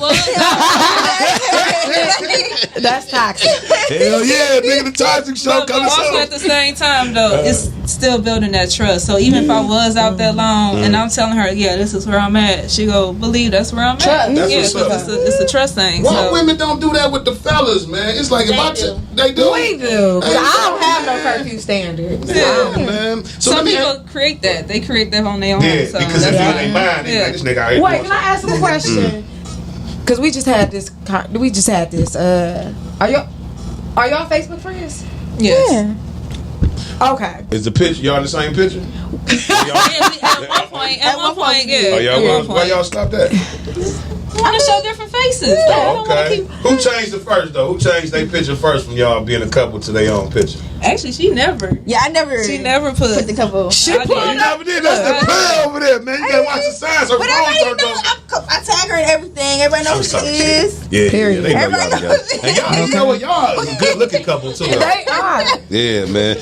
Speaker 2: That's toxic.
Speaker 1: Hell yeah, nigga, the toxic show coming soon.
Speaker 3: Also at the same time though, it's still building that trust. So even if I was out that long and I'm telling her, yeah, this is where I'm at, she go believe that's where I'm at.
Speaker 1: That's
Speaker 3: yeah, because it's a trust thing.
Speaker 1: Why women don't do that with the fellas, man? It's like they do.
Speaker 2: We do. I don't have no curfew standards.
Speaker 1: Yeah, man. So
Speaker 3: some people create that. They create that on their own.
Speaker 1: Yeah,
Speaker 3: so
Speaker 1: because it's in their mind. Like, this nigga out here.
Speaker 2: Wait, can I ask a question? Because we just had this. Are y'all Facebook friends?
Speaker 3: Yes.
Speaker 2: Okay.
Speaker 1: Is the picture y'all in the same picture?
Speaker 3: At one point, yeah.
Speaker 1: Oh, why y'all stopped that?
Speaker 3: I want to show different faces.
Speaker 1: Oh, okay. Who changed it first though? Who changed their picture first from y'all being a couple to their own picture?
Speaker 3: Actually, she never.
Speaker 4: Yeah, I never.
Speaker 3: She never put
Speaker 4: the couple.
Speaker 2: She put
Speaker 1: You never did. That's the play over there, man. You gotta watch the signs. Her
Speaker 4: But
Speaker 1: phone turned
Speaker 4: everybody
Speaker 1: on.
Speaker 4: I tag her and everything. Everybody knows who she is.
Speaker 1: Yeah,
Speaker 2: Period.
Speaker 1: they know y'all
Speaker 4: Everybody
Speaker 1: together.
Speaker 4: knows.
Speaker 1: And y'all, you know what? Y'all is a good looking couple too. Though.
Speaker 2: They are.
Speaker 1: Yeah, man.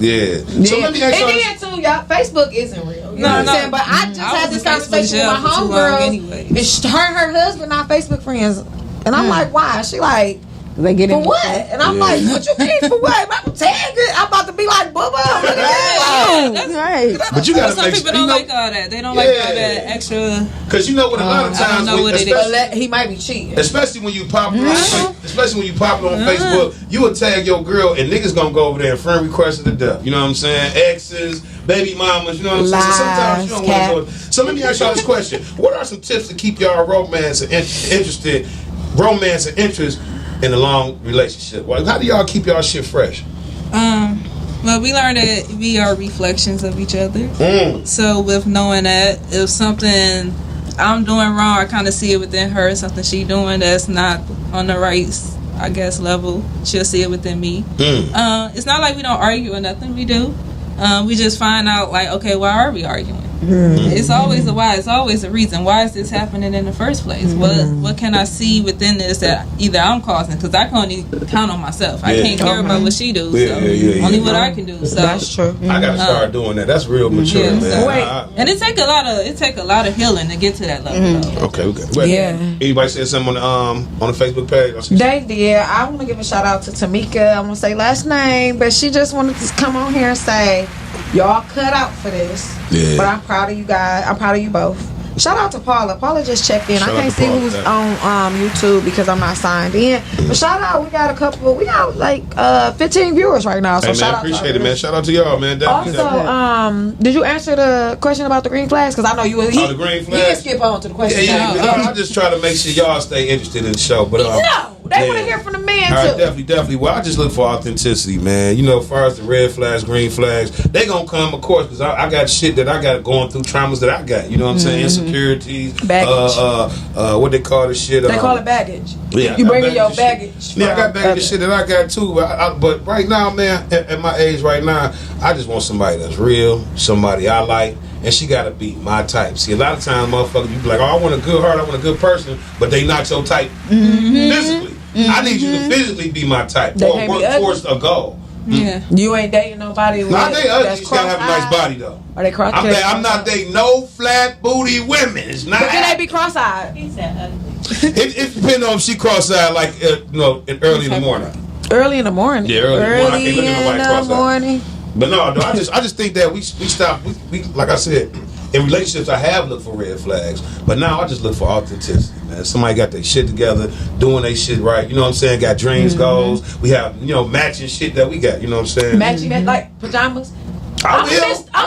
Speaker 1: Yeah. So let me ask y'all.
Speaker 2: And then too, y'all, Facebook isn't real. You know what I'm
Speaker 3: No.
Speaker 2: saying? But I just had this conversation with my homegirl.
Speaker 3: Anyway.
Speaker 2: And her husband are Facebook friends. And I'm like, why? She like,
Speaker 4: They get
Speaker 2: for what? And I'm like, what you mean for what? I'm tagged. I'm about to be like, Bubba. Look at that.
Speaker 4: Right.
Speaker 1: But you gotta
Speaker 3: Some
Speaker 1: make
Speaker 3: people
Speaker 1: sure.
Speaker 3: don't like all that. They don't like all that extra.
Speaker 1: Because you know what? A lot of
Speaker 3: I don't
Speaker 1: times,
Speaker 3: know what it is.
Speaker 2: He might be cheating.
Speaker 1: especially when you popular, especially when you popular on Facebook, you would tag your girl and niggas gonna go over there and friend request her to death. You know what I'm saying? Exes, baby mamas. You know what I'm saying? So sometimes you don't want to go. So let me ask y'all this question: what are some tips to keep y'all romance and interest in a long relationship? Like, how do y'all keep y'all shit fresh?
Speaker 3: Well, we learned that we are reflections of each other. So with knowing that if something I'm doing wrong, I kind of see it within her. Something she doing that's not on the right, I guess, level, she'll see it within me. It's not like we don't argue or nothing. We do. We just find out like, okay, why are we arguing? It's always a why. It's always a reason. Why is this happening in the first place? What can I see within this that either I'm causing? Because I can only count on myself. I can't care about what she do. Only what I can do. So
Speaker 2: That's true.
Speaker 1: I gotta start doing that. That's real mature, man.
Speaker 3: So, and it take a lot of healing to get to that level. Though.
Speaker 1: Okay, Wait, anybody said something on the Facebook page?
Speaker 2: They did. I want to give a shout out to Tamika. I want to say last name, but she just wanted to come on here and say, y'all cut out for this. Yeah. But I'm proud of you guys. I'm proud of you both. Shout out to Paula. Paula just checked in. I can't see who's on YouTube because I'm not signed in. But shout out. We got like 15 viewers right now. So
Speaker 1: hey,
Speaker 2: shout
Speaker 1: man,
Speaker 2: out.
Speaker 1: Appreciate it, man. Shout out to y'all, man.
Speaker 2: Also, did you answer the question about the green flags? Because I know you.
Speaker 1: The green flags.
Speaker 2: You can skip on to the question.
Speaker 1: I just try to make sure y'all stay interested in the show. But
Speaker 2: they want to hear from the man too.
Speaker 1: All right, definitely. Well, I just look for authenticity, man. You know, as far as the red flags, green flags, they gonna come, of course, because I got shit that I got going through, traumas that I got. You know what I'm saying? Insecurities,
Speaker 2: baggage.
Speaker 1: What they call this shit?
Speaker 2: They call it baggage.
Speaker 1: Yeah,
Speaker 2: you bringing your baggage.
Speaker 1: Yeah, I got baggage shit that I got too. But right now, man, at my age right now, I just want somebody that's real, somebody I like. And she gotta be my type. See, a lot of times, motherfuckers, you be like, "Oh, I want a good heart, I want a good person," but they not your type physically. I need you to physically be my type or work towards a goal.
Speaker 2: Yeah, you ain't dating nobody.
Speaker 1: I date ugly. You gotta have a nice body though.
Speaker 2: Are they cross?
Speaker 1: I'm not dating no flat booty women. It's not.
Speaker 2: But can they be cross-eyed?
Speaker 3: He said ugly.
Speaker 1: It depends on if she cross-eyed like early in the morning.
Speaker 2: Early in the morning.
Speaker 1: Yeah, early in the morning. I can't look at nobody
Speaker 2: in the morning.
Speaker 1: But no, I just think that we stop. We like I said, in relationships I have looked for red flags, but now I just look for authenticity, man. Somebody got their shit together, doing their shit right. You know what I'm saying? Got dreams, goals. We have matching shit that we got. You know what I'm saying?
Speaker 2: Matching that like pajamas.
Speaker 1: I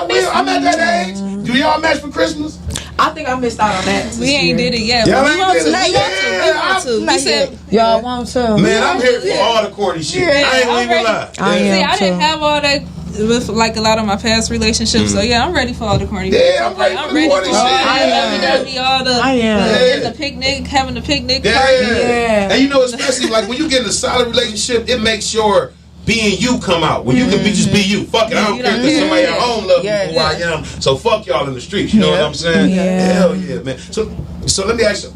Speaker 1: will. I'm at that age. Do y'all match for Christmas?
Speaker 2: I think I missed out on that.
Speaker 3: We ain't did it yet.
Speaker 1: Y'all
Speaker 3: We
Speaker 1: ain't
Speaker 3: want
Speaker 1: did
Speaker 3: to.
Speaker 1: it.
Speaker 3: We want to. We said
Speaker 2: y'all want to.
Speaker 1: Man, I'm here for all the corny shit. I ain't even lie.
Speaker 3: I didn't have all that with like a lot of my past relationships. So yeah, I'm ready for all the corny.
Speaker 1: Yeah, I'm ready for the corny shit.
Speaker 3: All the picnic, having the picnic party.
Speaker 1: Yeah. And especially like when you get in a solid relationship, it makes sure being you come out. When you can just be you. Fuck it. I don't care if somebody at home loves me for who I am. So fuck y'all in the streets. You know what I'm saying?
Speaker 2: Yeah.
Speaker 1: Hell yeah, man. So let me ask you.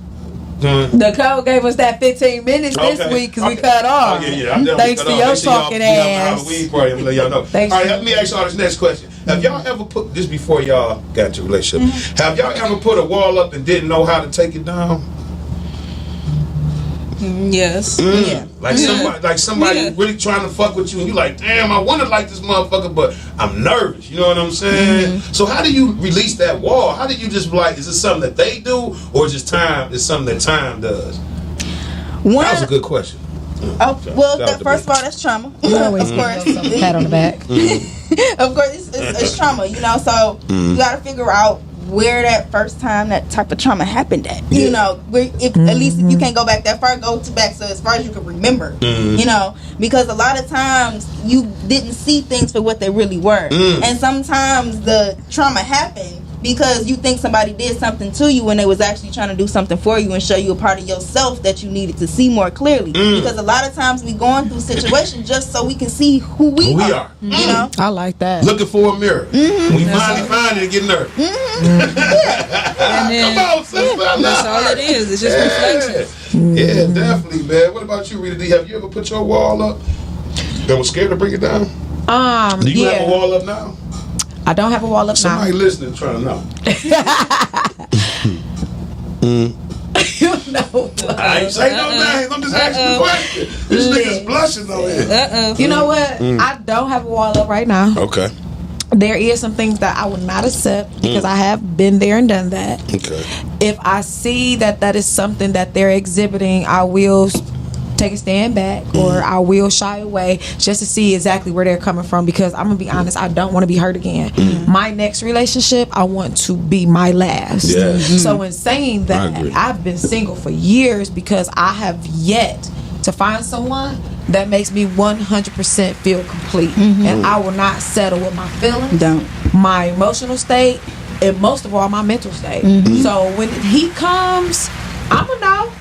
Speaker 2: The code gave us that 15 minutes this week because we cut off. Thanks to your talking ass.
Speaker 1: Party. I'm let y'all know. All right, let me ask y'all this next question. Have y'all ever put this before y'all got into a relationship? Have y'all ever put a wall up and didn't know how to take it down?
Speaker 3: Yes.
Speaker 1: Yeah. Like somebody really trying to fuck with you and you like, damn, I want to like this motherfucker, but I'm nervous. You know what I'm saying? So how do you release that wall? How do you just like, is it something that they do or is something that time does? That was a good question.
Speaker 4: First of all, that's trauma. Of course.
Speaker 2: Pat on the back.
Speaker 4: Of course, it's trauma, so you got to figure out where that first time that type of trauma happened at. You know, where if at least if you can't go back that far, go to back so as far as you can remember. You know, because a lot of times you didn't see things for what they really were, and sometimes the trauma happened because you think somebody did something to you when they was actually trying to do something for you and show you a part of yourself that you needed to see more clearly. Because a lot of times we going through situations just so we can see who we are. You know,
Speaker 2: I like that.
Speaker 1: Looking for a mirror. We finally find it and get nervous.
Speaker 3: Come
Speaker 1: on, sister.
Speaker 3: That's all it is. It's just reflections.
Speaker 1: Yeah, definitely, man. What about you, Rita D? Have you ever put your wall up and was scared to bring it down? Do you have a wall up now?
Speaker 2: I don't have a wall up
Speaker 1: Somebody
Speaker 2: now.
Speaker 1: listening trying to know.
Speaker 2: You know.
Speaker 1: I ain't saying no names. I'm just asking the question. This nigga's blushing over here.
Speaker 2: You know what? I don't have a wall up right now.
Speaker 1: Okay.
Speaker 2: There is some things that I would not accept because I have been there and done that.
Speaker 1: Okay.
Speaker 2: If I see that is something that they're exhibiting, I will take a stand back or I will shy away just to see exactly where they're coming from, because I'm gonna be honest, I don't want to be hurt again. My next relationship, I want to be my last. So in saying that, I've been single for years because I have yet to find someone that makes me 100% feel complete, and I will not settle with my feelings, my emotional state, and most of all my mental state. So when he comes, I'ma know,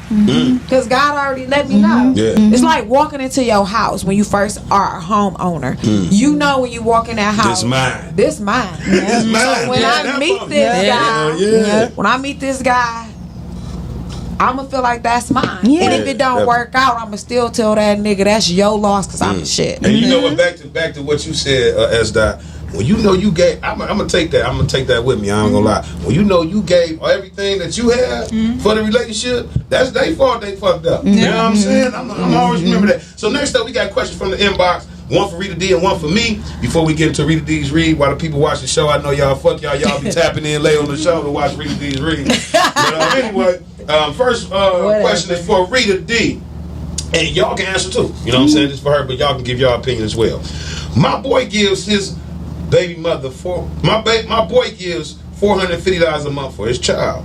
Speaker 2: because God already let me know. It's like walking into your house when you first are a homeowner. You know when you walk in that house, this mine.
Speaker 1: This mine.
Speaker 2: So when I meet this guy, when I meet this guy, I'ma feel like that's mine. And if it don't work out, I'ma still tell that nigga that's your loss, because I'm the shit.
Speaker 1: And you know what? Back to what you said, S-Dot. When you know you gave, I'm gonna take that. I'm gonna take that with me. I ain't gonna lie. When you know you gave everything that you had for the relationship, that's their fault. They fucked up. You know what I'm saying? I'm always remember that. So next up, we got questions from the inbox. One for Rita D and one for me. Before we get into Rita D's read, while the people watch the show, I know y'all fuck y'all be tapping in late on the show to watch Rita D's read. But anyway, first question is for Rita D. And y'all can answer too. You know what I'm saying? This is for her, but y'all can give y'all opinion as well. My boy gives his baby mother my boy gives $450 a month for his child.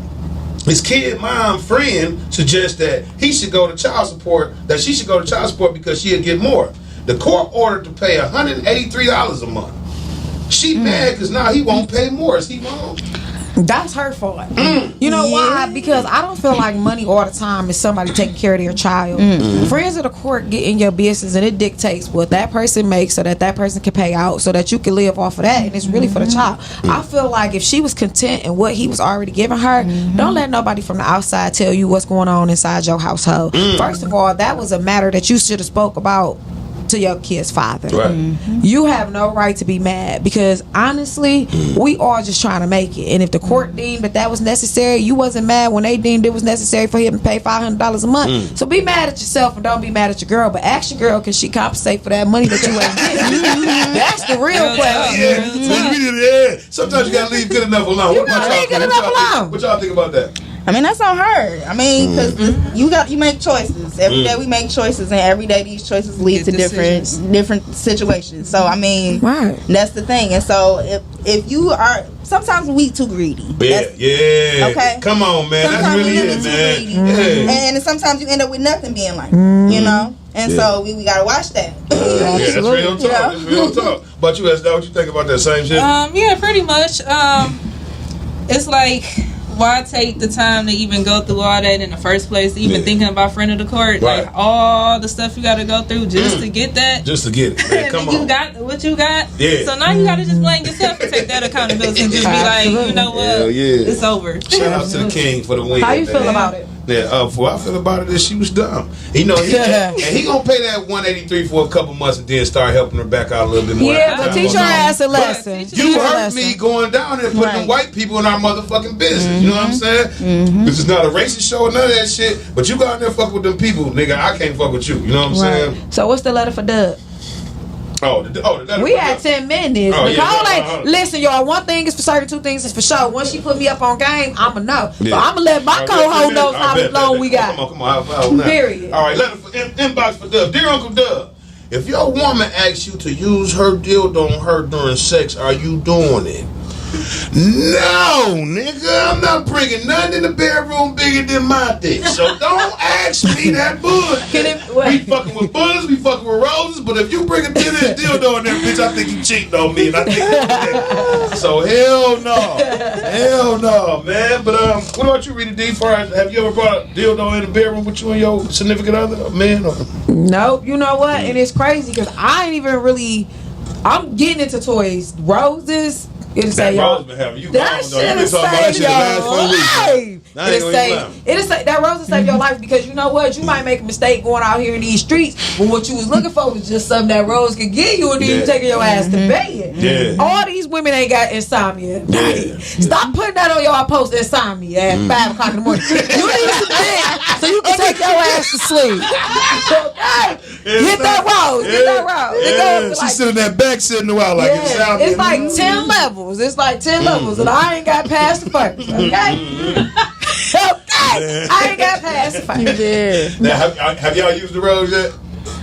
Speaker 1: His kid mom friend suggests that she should go to child support because she'll get more. The court ordered to pay $183 a month. She mad because now he won't pay more. Is he wrong?
Speaker 2: That's her fault. You know why? Because I don't feel like money all the time is somebody taking care of their child. Friends of the court get in your business, and it dictates what that person makes so that person can pay out so that you can live off of that, and it's really for the child. I feel like if she was content in what he was already giving her, don't let nobody from the outside tell you what's going on inside your household. First of all, that was a matter that you should have spoke about to your kid's father. You have no right to be mad, because honestly, we all just trying to make it. And if the court deemed that was necessary, you wasn't mad when they deemed it was necessary for him to pay $500 a month. So be mad at yourself and don't be mad at your girl, but ask your girl, can she compensate for that money that you ain't getting? That's the real question.
Speaker 1: Sometimes you gotta leave good enough alone. What y'all think about that?
Speaker 4: I mean, that's on her. I mean, because you make choices. Every day we make choices, and every day these choices lead to different situations. So, I mean, that's the thing. And so, if you are, sometimes we too greedy. Okay?
Speaker 1: Come on, man.
Speaker 4: Sometimes
Speaker 1: that's really it, man.
Speaker 4: And sometimes you end up with nothing being like, you know? And so, we got to watch that.
Speaker 1: That's real talk. That's real talk. But you, Estelle, what you think about that same shit?
Speaker 3: Yeah, pretty much. It's like, why take the time to even go through all that in the first place? Even thinking about friend of the court, like all the stuff you got to go through just to get that.
Speaker 1: Just to get it, man. Come on.
Speaker 3: You got what you got.
Speaker 1: So
Speaker 3: now you got to just blame yourself and take that accountability and just be like, you know what? It's over.
Speaker 1: Shout out to the king for the win.
Speaker 2: How you feel about it?
Speaker 1: What I feel about it is she was dumb. You know, and he gonna pay that $183 for a couple months and then start helping her back out a little bit more.
Speaker 2: But teach her ass a lesson.
Speaker 1: You heard me going down there putting them white people in our motherfucking business. You know what I'm saying? This is not a racist show or none of that shit. But you go out there fuck with them people, nigga. I can't fuck with you. You know what I'm saying?
Speaker 2: So what's the letter for Dub? We had 10 minutes. Listen, y'all. One thing is for certain, two things is for sure. Once she put me up on game, I'ma know. So I'ma let my co-host know how long we got.
Speaker 1: Come on.
Speaker 2: Period.
Speaker 1: All right, letter for inbox for Dub. Dear Uncle Dub, if your woman asks you to use her dildo on her during sex, are you doing it? No, nigga, I'm not bringing nothing in the bedroom bigger than my dick. So don't ask me that bullshit. We fucking with bullets, we fucking with roses, but if you bring a 10-inch dildo in there, bitch, I think you cheating on me, and I think so hell no, man. But what about you, Rita D? Have you ever brought a dildo in the bedroom with you and your significant other, man? Or?
Speaker 2: Nope. You know what? And it's crazy because I ain't even really. I'm getting into toys, roses. It'll say,
Speaker 1: rose been having you
Speaker 2: that shit'll save your life. It'll say that rose will save your life because you know what? You might make a mistake going out here in these streets, but what you was looking for was just something that rose could give you, and then you taking your ass to bed.
Speaker 1: Yeah.
Speaker 2: All these women ain't got insomnia. Yeah. Stop putting that on your post insomnia at 5 o'clock in the morning. You need some dick so you can take your ass to sleep. Okay? Hit that rose. Get that rose.
Speaker 1: She's sitting that back sitting a while like insomnia.
Speaker 2: It's like 10 levels. It's like 10 levels, and I ain't got past the first. Okay, I ain't got past the first.
Speaker 4: Yeah.
Speaker 1: Now, have y'all used the rose yet?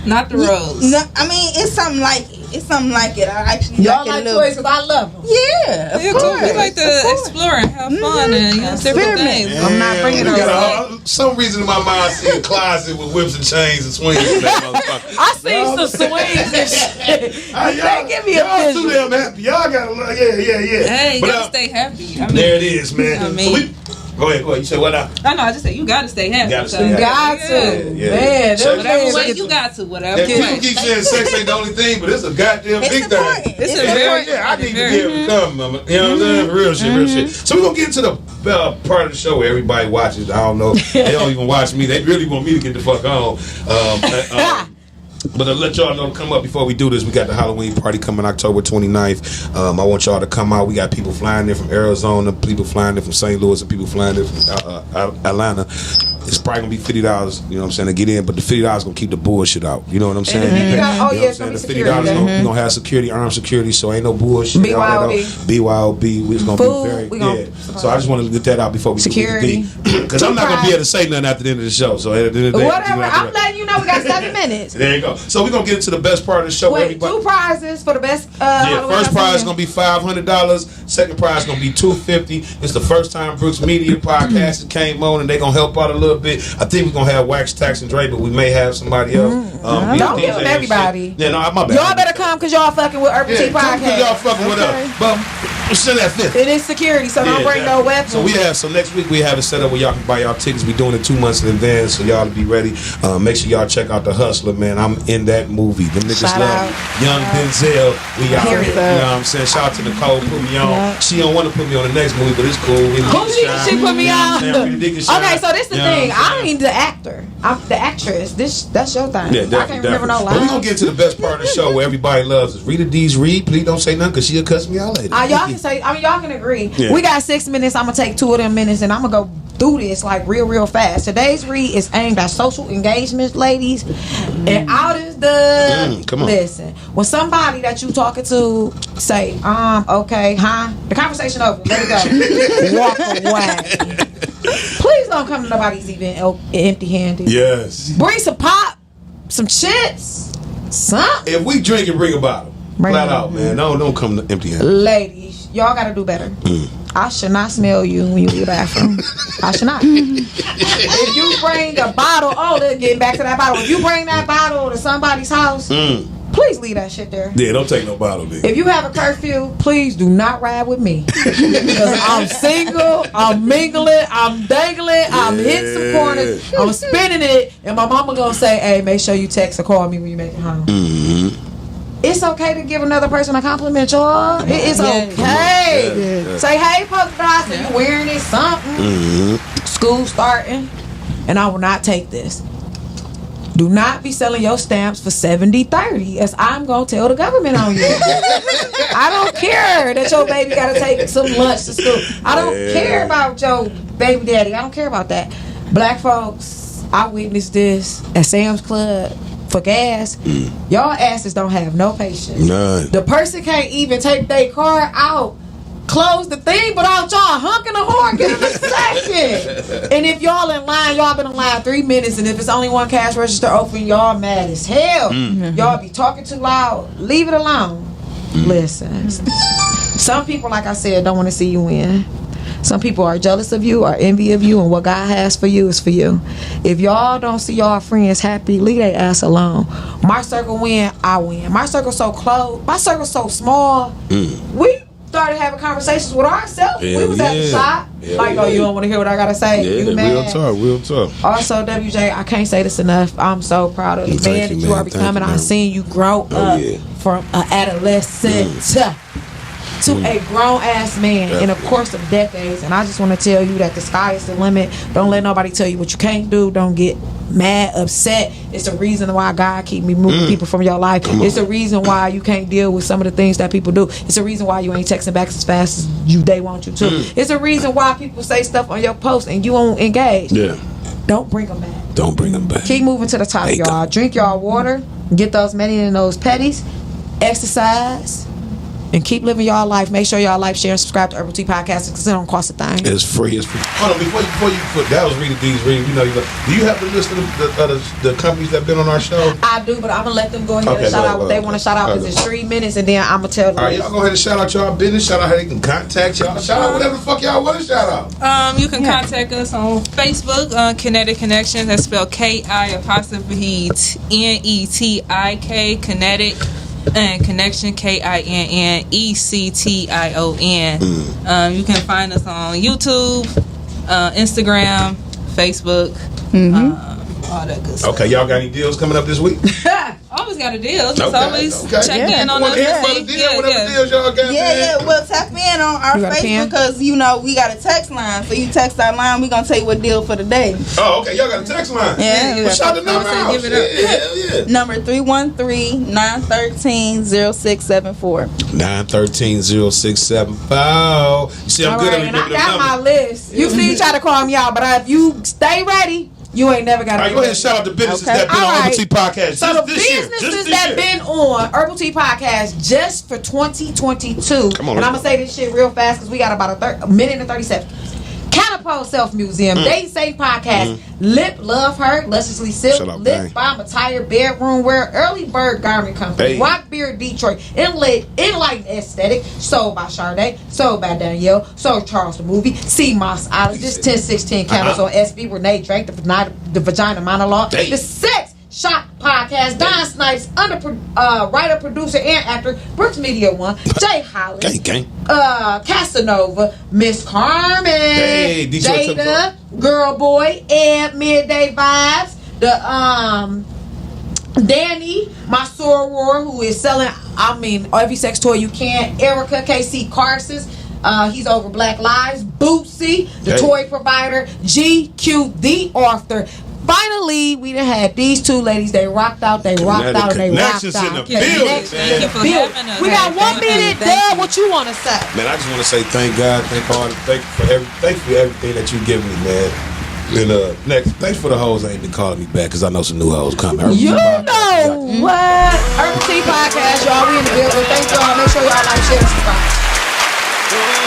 Speaker 3: Not the rose.
Speaker 4: No, I mean it's something like it. It's something like it. I actually
Speaker 2: y'all like toys because I love them.
Speaker 4: Yeah, of course.
Speaker 3: We like to explore and have fun and different things.
Speaker 1: Yeah.
Speaker 2: I'm not bringing those up.
Speaker 1: Some reason in my mind I see a closet with whips and chains and swings in that motherfucker.
Speaker 2: I see some swings and shit.
Speaker 1: Y'all,
Speaker 2: give me
Speaker 1: y'all
Speaker 2: a
Speaker 1: too damn happy. Y'all gotta yeah.
Speaker 3: Hey, you gotta stay happy. I mean,
Speaker 1: there it is, man.
Speaker 3: I mean,
Speaker 1: Go ahead. You said what now?
Speaker 3: I know. I just said you gotta stay happy.
Speaker 2: You got to. Man,
Speaker 3: whatever way you got to. Whatever way.
Speaker 1: People keep saying sex ain't the only thing, but it's a goddamn big thing.
Speaker 3: It's a very
Speaker 1: I need to be able to come, mama. You know what I'm saying? Real shit. So we're gonna get into the part of the show where everybody watches. I don't know. They don't even watch me. They really want me to get the fuck on. But to let y'all know to come up before we do this, we got the Halloween party coming October 29th. I want y'all to come out. We got people flying in from Arizona, people flying in from St. Louis, and people flying in from Atlanta. It's probably gonna be $50, you know what I'm saying, to get in, but the $50 gonna keep the bullshit out. You know what I'm saying?
Speaker 2: The $50
Speaker 1: the $50 gonna have security, armed security, so ain't no bullshit. BYOB. We just gonna
Speaker 2: food,
Speaker 1: be very So I just wanted to get that out before we
Speaker 2: security.
Speaker 1: Because I'm not gonna be able to say nothing after the end of the show. So at the end of the day,
Speaker 2: whatever. I'm letting you know we got 7 minutes.
Speaker 1: There you go. So we're gonna get into the best part of the show.
Speaker 2: Wait, 2 prizes for the best.
Speaker 1: First prize is gonna be $500. Second prize is gonna be $250. It's the first time Brooks Media Podcast came on, and they gonna help out a little bit. I think we're gonna have Wax, Tax, and Dre, but we may have somebody else.
Speaker 2: Don't give them everybody.
Speaker 1: Yeah, no, my bad.
Speaker 2: Y'all better come because y'all fucking with Urbal Tea PoTcast.
Speaker 1: Y'all fucking with us. But send that fifth.
Speaker 2: It is security, so don't bring no weapons.
Speaker 1: So next week we have it set up where y'all can buy y'all tickets. We doing it 2 months in advance, so y'all to be ready. Make sure y'all check out The Hustler, man. I'm in that movie. Them niggas love Young Denzel. We out here. You know what I'm saying? Shout out to Nicole, put me on. She don't want to put me on the next movie, but it's cool.
Speaker 2: She put me on. Okay, so this the thing. I ain't the actor. I'm the actress. That's your thing.
Speaker 1: Yeah,
Speaker 2: I can't remember no lines.
Speaker 1: But we gonna get to the best part of the show where everybody loves us. Rita D's read. Please don't say nothing because she'll cuss me out later.
Speaker 2: Y'all can say. Y'all can agree. Yeah. We got 6 minutes. I'm gonna take 2 of them minutes, and I'm gonna go through this like real fast. Today's read is aimed at social engagement, ladies, and out is the
Speaker 1: come on.
Speaker 2: Listen, when somebody that you talking to say, okay, the conversation over. Let it go. Walk away. Please don't come to nobody's event empty-handed.
Speaker 1: Yes.
Speaker 2: Bring some pop, some chips, something.
Speaker 1: If we drink it, bring a bottle. Flat out, man. Don't come empty-handed.
Speaker 2: Ladies, y'all gotta do better. I should not smell you when you leave the bathroom. I should not. If you bring a bottle, let's get back to that bottle. If you bring that bottle to somebody's house, please leave that shit there.
Speaker 1: Yeah, don't take no bottle, nigga.
Speaker 2: If you have a curfew, please do not ride with me. Because I'm single, I'm mingling, I'm dangling, I'm hitting some corners, I'm spinning it, and my mama gonna say, hey, make sure you text or call me when you make it home. It's okay to give another person a compliment, y'all. It is okay.
Speaker 1: Yeah.
Speaker 2: Say, hey, polka dots, and you wearing it, something. School starting, and I will not take this. Do not be selling your stamps for 70-30, as I'm going to tell the government on you. I don't care that your baby got to take some lunch to school. I don't care about your baby daddy. I don't care about that. Black folks, I witnessed this at Sam's Club. For gas, y'all asses don't have no patience.
Speaker 1: None.
Speaker 2: The person can't even take their car out, close the thing, but out y'all honking the horn, give them a second. And if y'all in line, y'all been in line 3 minutes, and if it's only one cash register open, y'all mad as hell. Y'all be talking too loud. Leave it alone. Listen, some people, like I said, don't want to see you win. Some people are jealous of you or envy of you, and what God has for you is for you. If y'all don't see y'all friends happy, leave their ass alone. My circle win, I win. My circle so close, my circle so small. We started having conversations with ourselves. We was at the shop. Like, oh, you don't want to hear what I gotta say? You mad?
Speaker 1: Real talk.
Speaker 2: Also, WJ, I can't say this enough. I'm so proud of the man that you are becoming. I've seen you grow up from an adolescent to a grown-ass man in a course of decades. And I just want to tell you that the sky is the limit. Don't let nobody tell you what you can't do. Don't get mad, upset. It's the reason why God keep me moving people from your life. It's the reason why you can't deal with some of the things that people do. It's the reason why you ain't texting back as fast as they want you to. It's the reason why people say stuff on your post and you won't engage. Don't bring them back.
Speaker 1: Don't bring them back.
Speaker 2: Keep moving to the top, y'all. Drink y'all water. Get those many and those petties. Exercise. And keep living y'all life. Make sure y'all like, share, and subscribe to Urbal Tea PoTcast because it don't cost a thing.
Speaker 1: It's free. Hold on, before you put that was Rita D's reading. Do you have the list of the companies that been on our show?
Speaker 2: I do, but I'm gonna let them go ahead and shout out what they want to shout out because it's 3 minutes, and then I'm gonna tell them.
Speaker 1: All right, y'all go ahead and shout out y'all business. Shout out how they can contact y'all. Shout out whatever the fuck y'all want to shout out.
Speaker 3: You can contact us on Facebook, Kinetic Connections. That's spelled KI_NETIK, Kinetic. And Connection, KINNECTION. You can find us on YouTube, Instagram, Facebook, all that good stuff.
Speaker 1: Okay, y'all got any deals coming up this week?
Speaker 3: Always got a deal. Just always check in on us.
Speaker 1: Whatever deals y'all got.
Speaker 4: Well, tap in on our Facebook because we got a text line. So you text our line, we gonna tell you what deal for the day.
Speaker 1: Oh, okay, y'all got a text line.
Speaker 4: Yeah.
Speaker 1: Shout the number out.
Speaker 3: Give it up.
Speaker 1: Yeah.
Speaker 4: Number 313-913-0674.
Speaker 1: 913-0674. You see, I'm good at
Speaker 2: remembering the numbers. I got my list. You see, try to call me out, but if you stay ready, you ain't never got to.
Speaker 1: All right, go ahead and shout out the businesses that been on Urbal Tea PoTcast.
Speaker 2: So the businesses that been on Urbal Tea PoTcast just for 2022. Come on, and I'm gonna say this shit real fast because we got about a minute and 30 seconds. Catapult Self Museum, Date Safe Podcast, Lip Love Her, Lusciously Silk, Lip Bomb Attire, Bedroom Wear, Early Bird Garment Company, Rock Beard Detroit, Enlightened Aesthetic, Sold by Sade, Sold by Danielle, Sold Charles the Movie, C Mossologist, 1016 Candles on SB, Renee Drake, the Vagina Monologue, The Sex Shop Podcast, Don Snipes, writer, producer, and actor, Brooks Media One, Jay Hollis, Casanova, Miss Carmen, Jada, Girl Boy, Ed, Midday Vibes, the Danny, my soror who is selling, every sex toy you can, Erica, KC Carsons, he's over Black Lives, Bootsy, the toy provider, GQ, the author. Finally, we done had these two ladies. They rocked out. They rocked out. They rocked out.
Speaker 3: Thank you for having us.
Speaker 2: We got 1 minute. Dad, what you want to say?
Speaker 1: Man, I just want to say thank God, thank for everything that you give me, man. And thanks for the hoes that ain't been calling me back because I know some new hoes coming.
Speaker 2: You know what? Urbal Tea PoTcast, y'all. We in the building. Thank y'all. Make sure y'all like, share, and subscribe.